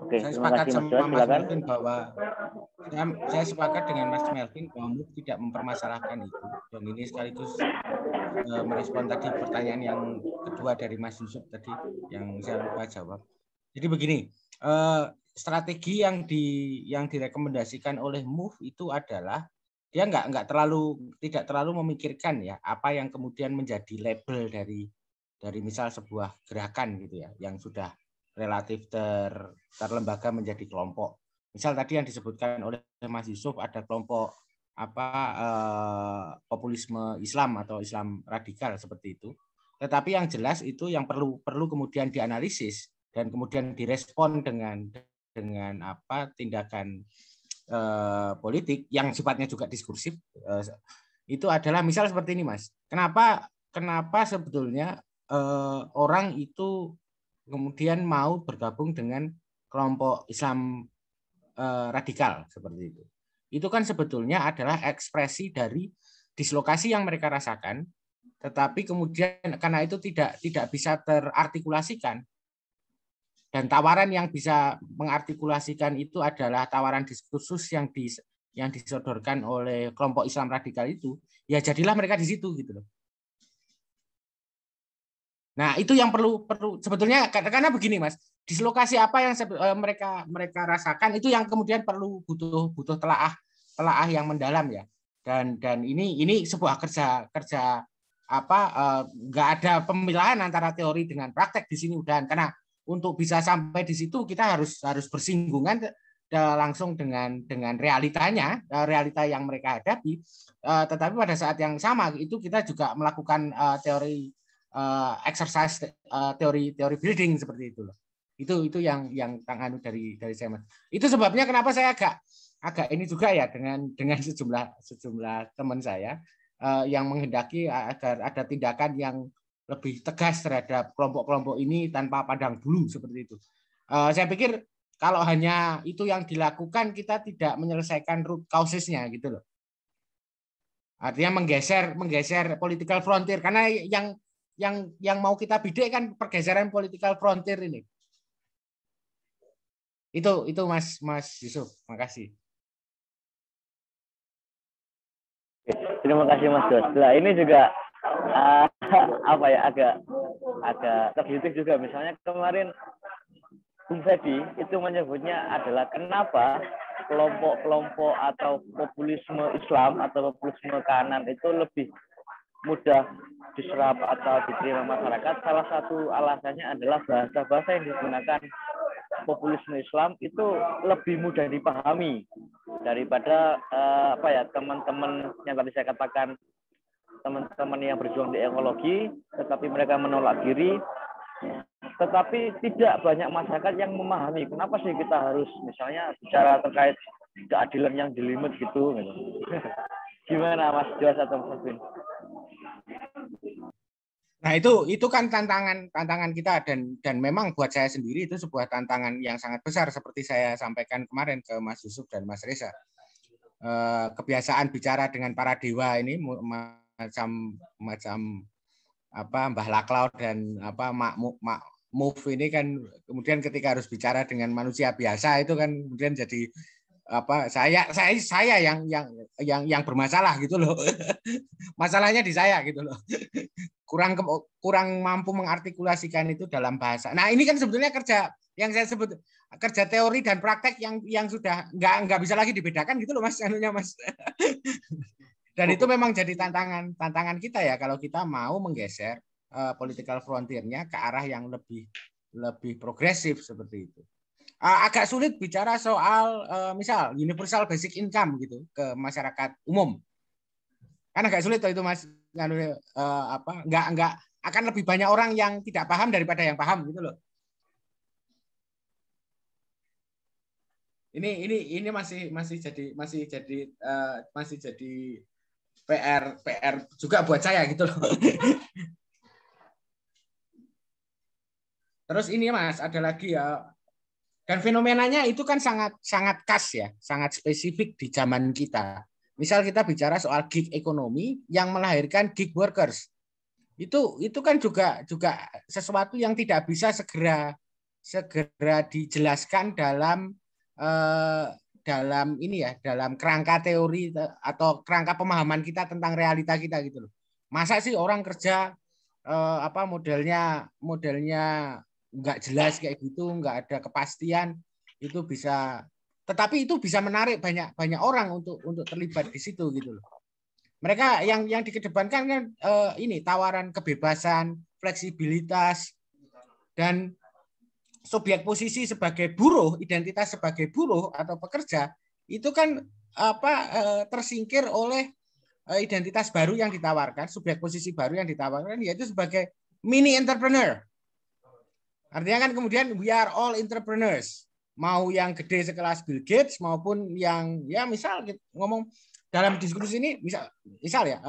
Oke, saya terima sepakat kasih Mas sama Mas silakan. Melvin bahwa saya sepakat dengan Mas Melvin bahwa Move tidak mempermasalahkan itu, dan ini sekaligus merespon tadi pertanyaan yang kedua dari Mas Yusuf tadi yang saya lupa jawab. Jadi begini, strategi yang direkomendasikan oleh Move itu adalah dia tidak terlalu memikirkan ya apa yang kemudian menjadi label dari misal sebuah gerakan gitu ya, yang sudah relatif terlembaga menjadi kelompok. Misal tadi yang disebutkan oleh Mas Yusuf ada kelompok populisme Islam atau Islam radikal seperti itu. Tetapi yang jelas itu yang perlu kemudian dianalisis dan kemudian direspon dengan tindakan politik yang sifatnya juga diskursif, itu adalah misal seperti ini Mas. Kenapa sebetulnya orang itu kemudian mau bergabung dengan kelompok Islam radikal seperti itu? Itu kan sebetulnya adalah ekspresi dari dislokasi yang mereka rasakan, tetapi kemudian karena itu tidak bisa terartikulasikan, Dan tawaran yang bisa mengartikulasikan itu adalah tawaran diskursus yang disodorkan oleh kelompok Islam radikal itu, ya jadilah mereka di situ gitu loh. Nah, itu yang perlu sebetulnya, karena begini Mas, dislokasi apa yang mereka rasakan itu yang kemudian perlu butuh telaah yang mendalam ya. Dan ini sebuah kerja nggak ada pemilahan antara teori dengan praktek di sini udahan, karena untuk bisa sampai di situ kita harus bersinggungan langsung dengan realitanya, realita yang mereka hadapi. Tetapi pada saat yang sama itu kita juga melakukan teori exercise, teori building seperti itu loh. Itu yang tangan dari saya Mas. Itu sebabnya kenapa saya agak ini juga ya dengan sejumlah teman saya yang menghendaki agar ada tindakan yang lebih tegas terhadap kelompok-kelompok ini tanpa pandang bulu seperti itu. Saya pikir kalau hanya itu yang dilakukan, kita tidak menyelesaikan root causesnya gitu loh. Artinya menggeser political frontier, karena yang mau kita bidik kan pergeseran political frontier ini. Itu Mas Yusuf. Makasih. Terima kasih Mas Dos. Nah, ini juga agak terdidik juga. Misalnya kemarin Bung Fedi itu menyebutnya adalah kenapa kelompok-kelompok atau populisme Islam atau populisme kanan itu lebih mudah diserap atau diterima masyarakat. Salah satu alasannya adalah bahasa-bahasa yang digunakan populisme Islam itu lebih mudah dipahami daripada teman-teman yang tadi saya katakan, teman-teman yang berjuang di ekologi, tetapi mereka menolak diri, tetapi tidak banyak masyarakat yang memahami kenapa sih kita harus misalnya bicara terkait keadilan yang jelimet gitu. Gimana Mas Jos atau Mas Bin? Nah itu kan tantangan kita, dan memang buat saya sendiri itu sebuah tantangan yang sangat besar seperti saya sampaikan kemarin ke Mas Yusuf dan Mas Reza. Kebiasaan bicara dengan para dewa ini macam Mbah Laklaw dan Move ini kan kemudian ketika harus bicara dengan manusia biasa itu kan kemudian jadi saya yang bermasalah gitu loh. Masalahnya di saya gitu loh. Kurang mampu mengartikulasikan itu dalam bahasa. Nah, ini kan sebetulnya kerja yang saya sebut kerja teori dan praktek yang sudah nggak bisa lagi dibedakan gitu loh Mas, Mas. Dan itu memang jadi tantangan kita ya kalau kita mau menggeser political frontier-nya ke arah yang lebih progresif seperti itu. Agak sulit bicara soal misal universal basic income gitu ke masyarakat umum. Kan agak sulit itu Mas. Nggak akan lebih banyak orang yang tidak paham daripada yang paham gitu loh. Ini masih jadi PR juga buat saya gitu loh. Terus ini Mas, ada lagi ya. Dan fenomenanya itu kan sangat khas ya, sangat spesifik di zaman kita. Misal kita bicara soal gig ekonomi yang melahirkan gig workers. Itu kan juga sesuatu yang tidak bisa segera dijelaskan dalam kerangka teori atau kerangka pemahaman kita tentang realita kita gitu loh. Masa sih orang kerja modelnya nggak jelas kayak gitu, nggak ada kepastian, itu bisa, tetapi itu bisa menarik banyak orang untuk terlibat di situ gitu loh. Mereka yang dikedepankan kan ini tawaran kebebasan, fleksibilitas, dan subjek posisi sebagai buruh, identitas sebagai buruh atau pekerja itu kan tersingkir oleh identitas baru yang ditawarkan, subjek posisi baru yang ditawarkan, yaitu sebagai mini entrepreneur. Artinya kan kemudian we are all entrepreneurs. Mau yang gede sekelas Bill Gates maupun yang ya misal ngomong dalam diskusi ini misal ya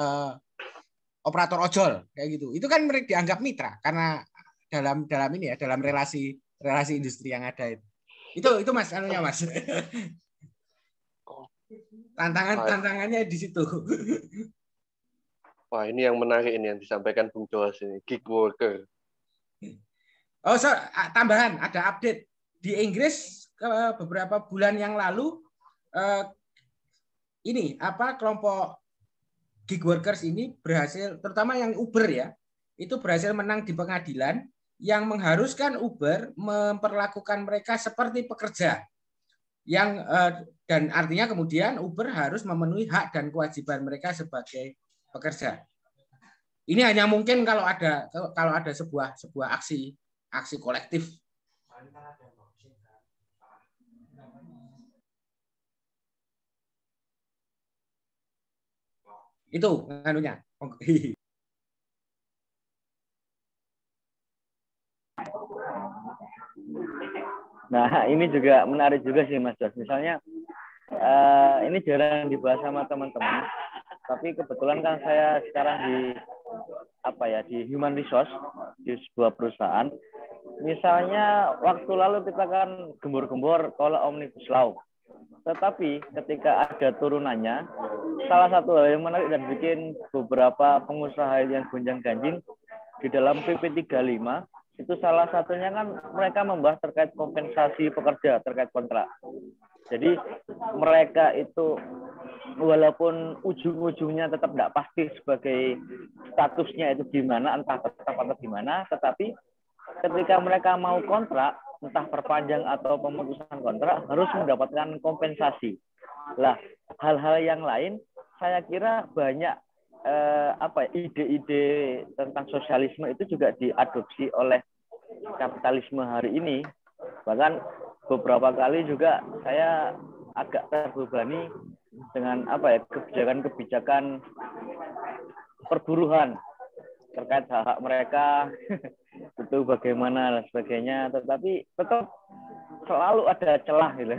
operator ojol kayak gitu. Itu kan mereka dianggap mitra karena dalam ini ya, dalam relasi industri yang ada itu. Itu Mas anunya Mas. Tantangannya di situ. Wah, ini yang menarik ini yang disampaikan Bung Joas ini, gig worker. Oh, tambahan ada update di Inggris beberapa bulan yang lalu ini kelompok gig workers ini berhasil, terutama yang Uber ya, itu berhasil menang di pengadilan yang mengharuskan Uber memperlakukan mereka seperti pekerja. Dan artinya kemudian Uber harus memenuhi hak dan kewajiban mereka sebagai pekerja. Ini hanya mungkin kalau ada sebuah aksi kolektif. Itu anunya. Nah, ini juga menarik juga sih Mas Jos. Misalnya ini jarang dibahas sama teman-teman, tapi kebetulan kan saya sekarang di human resource di sebuah perusahaan. Misalnya waktu lalu kita kan gembor-gembor tolak Omnibus Law. Tetapi ketika ada turunannya, salah satu hal yang menarik dan bikin beberapa pengusaha yang gonjang-ganjing di dalam PP 35 itu salah satunya kan mereka membahas terkait kompensasi pekerja terkait kontrak. Jadi mereka itu walaupun ujung-ujungnya tetap tidak pasti sebagai statusnya itu gimana, entah tetap atau gimana, tetapi ketika mereka mau kontrak, entah perpanjang atau pemutusan kontrak, harus mendapatkan kompensasi. Lah, hal-hal yang lain, saya kira banyak ide-ide tentang sosialisme itu juga diadopsi oleh kapitalisme hari ini. Bahkan beberapa kali juga saya agak terbebani dengan kebijakan-kebijakan perburuhan terkait hak-hak mereka itu bagaimana dan sebagainya, tetapi tetap selalu ada celah gitu.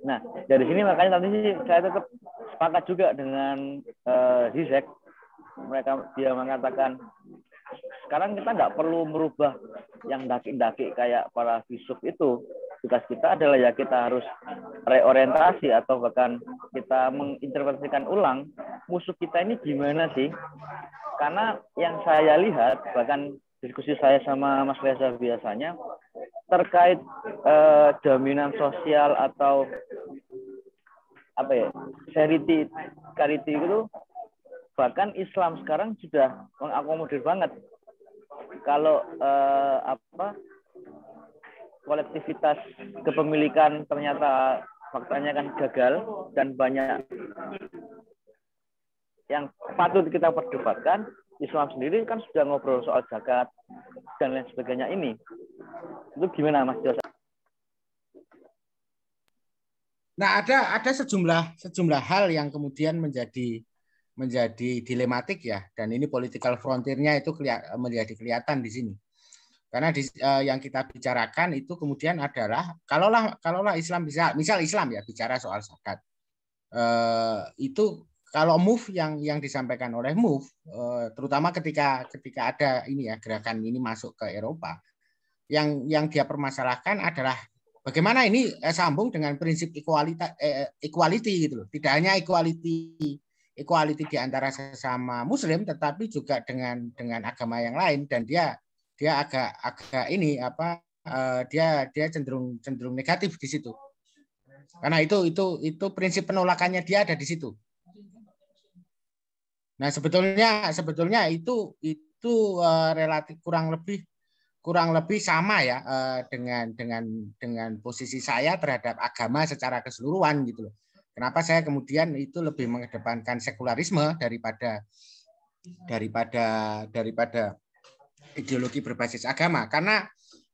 Nah, dari sini makanya tadi saya tetap sepakat juga dengan Zizek. Dia mengatakan sekarang kita nggak perlu merubah yang daki-daki kayak para filsuf itu. Tugas kita adalah ya kita harus reorientasi atau bahkan kita menginterpretasikan ulang musuh kita ini gimana sih. Karena yang saya lihat, bahkan diskusi saya sama Mas Reza biasanya, terkait jaminan sosial atau charity itu, bahkan Islam sekarang sudah mengakomodir banget. Kalau kolektivitas kepemilikan ternyata faktanya kan gagal dan banyak yang patut kita perdebatkan, Islam sendiri kan sudah ngobrol soal zakat dan lain sebagainya ini. Itu gimana Mas Jos? Nah, ada sejumlah hal yang kemudian menjadi dilematik ya, dan ini political frontier-nya itu menjadi kelihatan di sini. Karena yang kita bicarakan itu kemudian adalah kalaulah Islam misal Islam ya bicara soal zakat. Itu kalau move yang disampaikan oleh move, terutama ketika ada ini ya gerakan ini masuk ke Eropa, yang dia permasalahkan adalah bagaimana ini sambung dengan prinsip equality gitu loh. Tidak hanya equality di antara sesama Muslim, tetapi juga dengan agama yang lain, dan dia agak ini dia cenderung negatif di situ. Karena itu prinsip penolakannya dia ada di situ. Nah, sebetulnya itu relatif kurang lebih sama ya dengan posisi saya terhadap agama secara keseluruhan gitu loh. Kenapa saya kemudian itu lebih mengedepankan sekularisme daripada ideologi berbasis agama, karena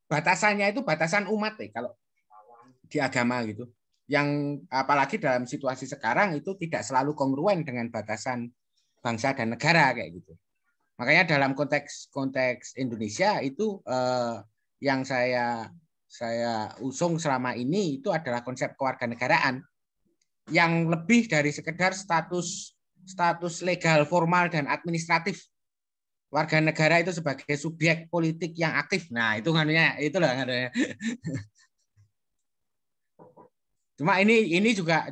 batasannya itu batasan umat kalau di agama gitu. Yang apalagi dalam situasi sekarang itu tidak selalu kongruen dengan batasan bangsa dan negara kayak gitu. Makanya dalam konteks Indonesia itu yang saya usung selama ini itu adalah konsep kewarganegaraan yang lebih dari sekedar status legal, formal dan administratif. Warga negara itu sebagai subjek politik yang aktif. Nah, itulah. Cuma ini juga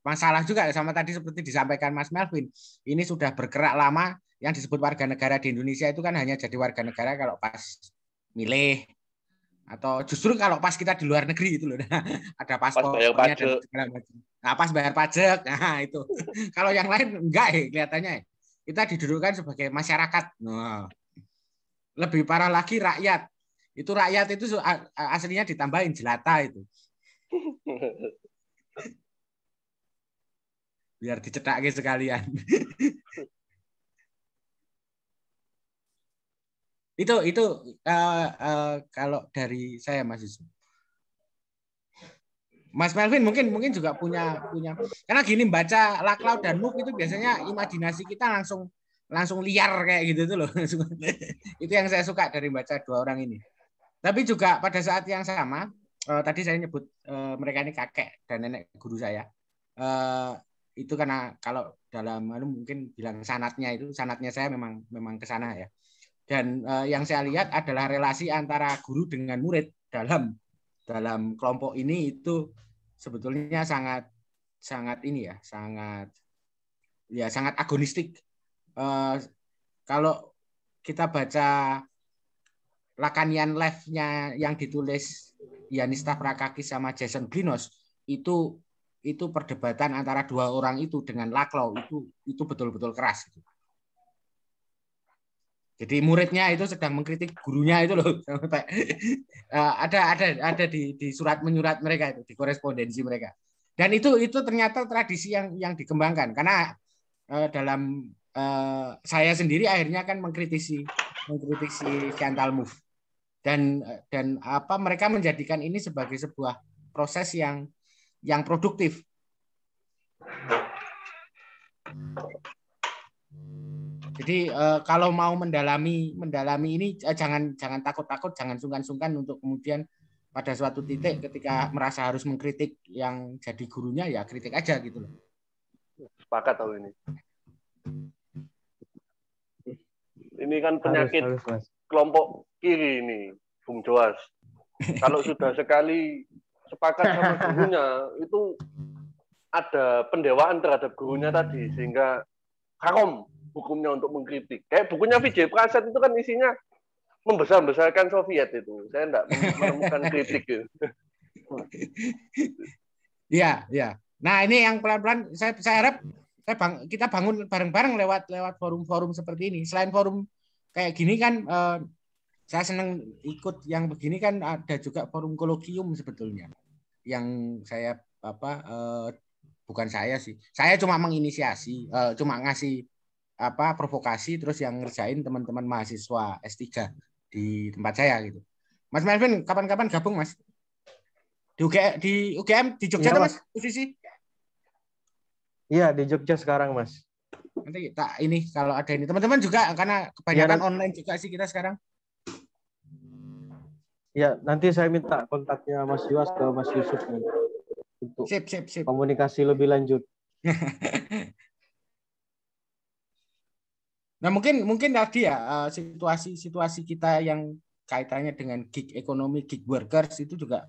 masalah juga sama tadi seperti disampaikan Mas Melvin. Ini sudah bergerak lama. Yang disebut warga negara di Indonesia itu kan hanya jadi warga negara kalau pas milih, Atau justru kalau pas kita di luar negeri itu loh, ada paspornya dan segala macam. Nah, pas bayar pajak, nah itu. Kalau yang lain enggak kelihatannya. Kita didudukkan sebagai masyarakat. Nah, lebih parah lagi rakyat. Itu rakyat itu aslinya ditambahin jelata itu. Biar dicetakin sekalian. itu kalau dari saya Mas Yusuf. Mas Melvin mungkin juga punya karena gini baca Laklau dan Move itu biasanya imajinasi kita langsung liar kayak gitu tuh loh. Itu yang saya suka dari baca dua orang ini. Tapi juga pada saat yang sama tadi saya nyebut mereka ini kakek dan nenek guru saya. Itu karena kalau dalam mungkin bilang sanatnya saya memang ke sana ya. Dan yang saya lihat adalah relasi antara guru dengan murid dalam kelompok ini itu sebetulnya sangat ini ya, sangat agonistik. Kalau kita baca Lacanian Life-nya yang ditulis Yanista Prakakis sama Jason Glinos, itu perdebatan antara dua orang itu dengan Laclau itu betul-betul keras. Jadi muridnya itu sedang mengkritik gurunya itu loh. Ada di surat menyurat mereka itu, di korespondensi mereka. Dan itu ternyata tradisi yang dikembangkan karena dalam saya sendiri akhirnya kan mengkritisi Chantal Mouffe dan mereka menjadikan ini sebagai sebuah proses yang produktif. Jadi kalau mau mendalami ini jangan takut-takut, jangan sungkan-sungkan untuk kemudian pada suatu titik ketika merasa harus mengkritik yang jadi gurunya ya kritik aja gitu loh. Sepakat tahu ini. Ini kan penyakit harus, kelompok kiri ini, Bung Joas. Kalau sudah sekali sepakat sama gurunya, itu ada pendewaan terhadap gurunya tadi sehingga haram hukumnya untuk mengkritik. Kayak bukunya Vijay Prasad itu kan isinya membesar-besarkan Soviet itu. Saya enggak menemukan kritik gitu. Iya. Nah, ini yang pelan-pelan saya harap kita bangun bareng-bareng lewat forum-forum seperti ini. Selain forum kayak gini kan saya senang ikut yang begini kan ada juga forum kolokium sebetulnya. Yang saya bukan saya sih. Saya cuma menginisiasi, cuma ngasih provokasi terus yang ngerjain teman-teman mahasiswa S3 di tempat saya gitu. Mas Melvin kapan-kapan gabung Mas? Di UGM di Jogja Mas posisi? Iya, di Jogja sekarang Mas. Nanti kita ini kalau ada ini teman-teman juga karena kebanyakan online juga sih kita sekarang. Ya, nanti saya minta kontaknya Mas Yuas ke Mas Yusuf nih, untuk sip. komunikasi lebih lanjut. Nah mungkin tadi ya situasi kita yang kaitannya dengan gig ekonomi, gig workers itu juga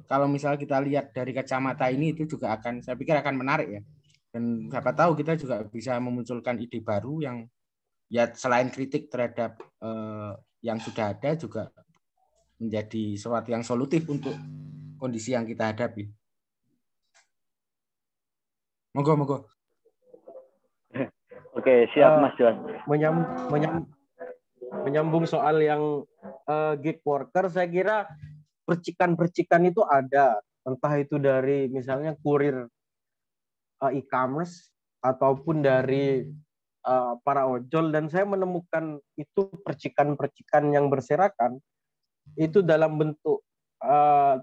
kalau misalnya kita lihat dari kacamata ini itu juga saya pikir akan menarik ya. Dan siapa tahu kita juga bisa memunculkan ide baru yang ya selain kritik terhadap yang sudah ada juga menjadi sesuatu yang solutif untuk kondisi yang kita hadapi. Monggo. Oke, siap Mas Joas. Menyambung soal yang gig worker, saya kira percikan-percikan itu ada, entah itu dari misalnya kurir e-commerce ataupun dari para ojol, dan saya menemukan itu percikan-percikan yang berserakan itu dalam bentuk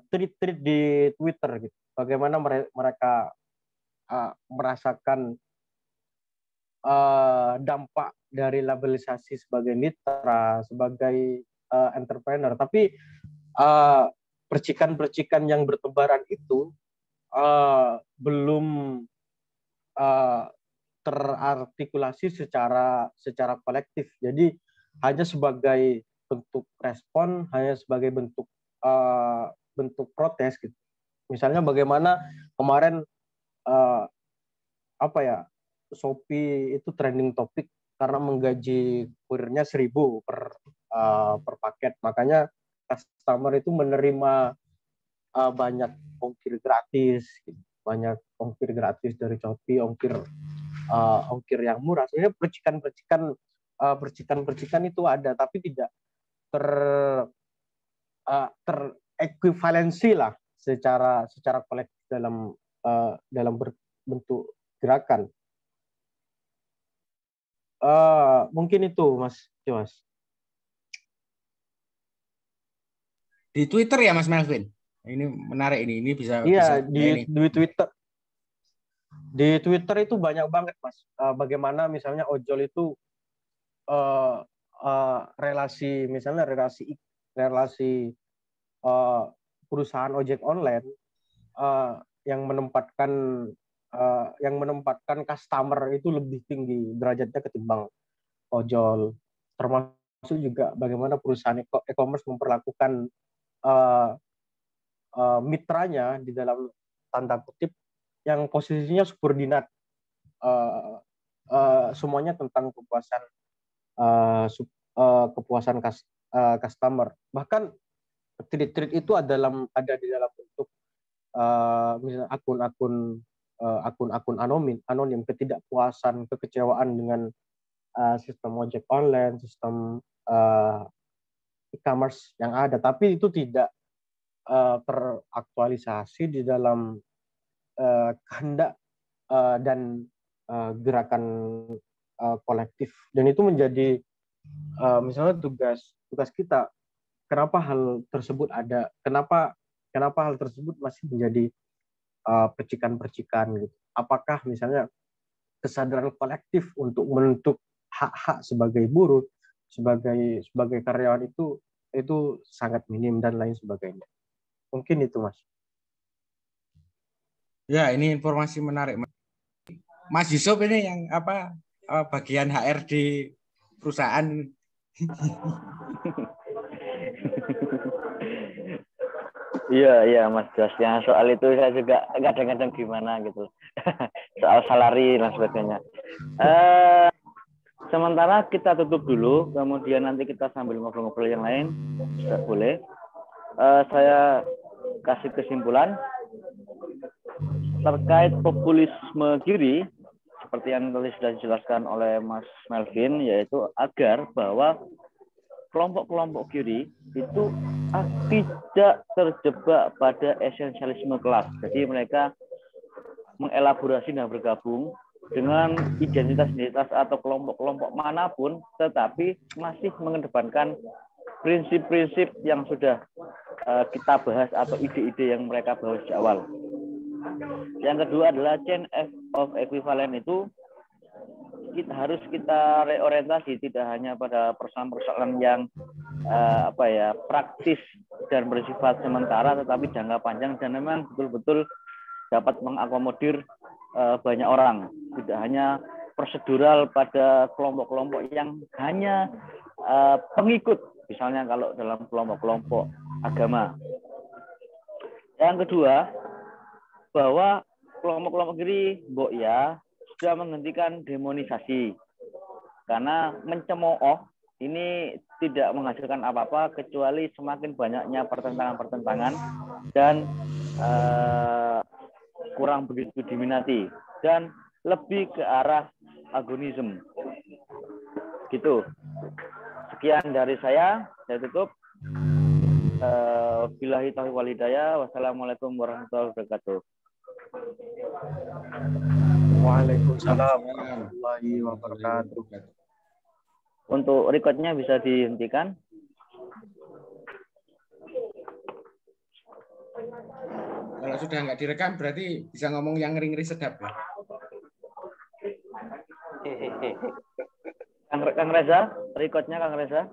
tweet-tweet di Twitter gitu. Bagaimana mereka merasakan dampak dari labelisasi sebagai mitra, sebagai entrepreneur. Tapi percikan-percikan yang bertebaran itu belum terartikulasi secara kolektif. Jadi hanya sebagai bentuk respon, hanya sebagai bentuk protes gitu. Misalnya bagaimana kemarin Shopee itu trending topik karena menggaji kurirnya 1.000 per paket. Makanya customer itu menerima banyak ongkir gratis, gitu. Banyak ongkir gratis dari Shopee, ongkir yang murah. Sebenarnya percikan-percikan itu ada, tapi tidak terekuivalensi lah secara kolektif dalam bentuk gerakan. Mungkin itu Mas Dimas. Di Twitter ya Mas Melvin. Ini menarik ini bisa. Iya, bisa di Twitter. Di Twitter itu banyak banget Mas. Bagaimana misalnya ojol itu relasi perusahaan ojek online yang menempatkan customer itu lebih tinggi derajatnya ketimbang ojol. Termasuk juga bagaimana perusahaan e-commerce memperlakukan mitranya di dalam tanda kutip yang posisinya subordinat. Semuanya tentang kepuasan customer. Bahkan tweet itu ada di dalam bentuk misalnya akun-akun anonim, ketidakpuasan, kekecewaan dengan sistem ojek online, sistem e-commerce yang ada, tapi itu tidak teraktualisasi di dalam kehendak dan gerakan kolektif, dan itu menjadi misalnya tugas kita. Kenapa hal tersebut ada? Kenapa hal tersebut masih menjadi percikan-percikan gitu? Apakah misalnya kesadaran kolektif untuk menuntut hak-hak sebagai buruh, sebagai karyawan itu sangat minim dan lain sebagainya. Mungkin itu Mas. Ya, ini informasi menarik. Mas Yusuf ini yang bagian HRD perusahaan. Iya Mas Jos, yang soal itu saya juga kadang-kadang gimana gitu. Soal salary dan sebagainya. Sementara kita tutup dulu, kemudian nanti kita sambil ngobrol-ngobrol yang lain, sudah boleh. Saya kasih kesimpulan terkait populisme kiri, seperti yang tadi sudah dijelaskan oleh Mas Melvin, yaitu agar bahwa kelompok-kelompok kiri itu tidak terjebak pada esensialisme kelas. Jadi mereka mengelaborasi dan bergabung dengan identitas-identitas atau kelompok-kelompok manapun, tetapi masih mengedepankan prinsip-prinsip yang sudah kita bahas atau ide-ide yang mereka bahas di awal. Yang kedua adalah chain of equivalent itu harus kita reorientasi, tidak hanya pada persoalan-persoalan yang praktis dan bersifat sementara, tetapi jangka panjang dan memang betul-betul dapat mengakomodir banyak orang, tidak hanya prosedural pada kelompok-kelompok yang hanya pengikut, misalnya kalau dalam kelompok-kelompok agama. Yang kedua, bahwa kelompok-kelompok kiri sudah menghentikan demonisasi, karena mencemooh ini tidak menghasilkan apa-apa kecuali semakin banyaknya pertentangan-pertentangan dan kurang begitu diminati dan lebih ke arah agonisme. Gitu. Sekian dari saya tutup. Billahi taufiq wal hidayah. Wassalamualaikum warahmatullahi wabarakatuh. Waalaikumsalam warahmatullahi wabarakatuh. Untuk recordnya bisa dihentikan. Kalau sudah nggak direkam berarti bisa ngomong yang ngeri-ngeri sedap ya. Kang Reza, recordnya Kang Reza.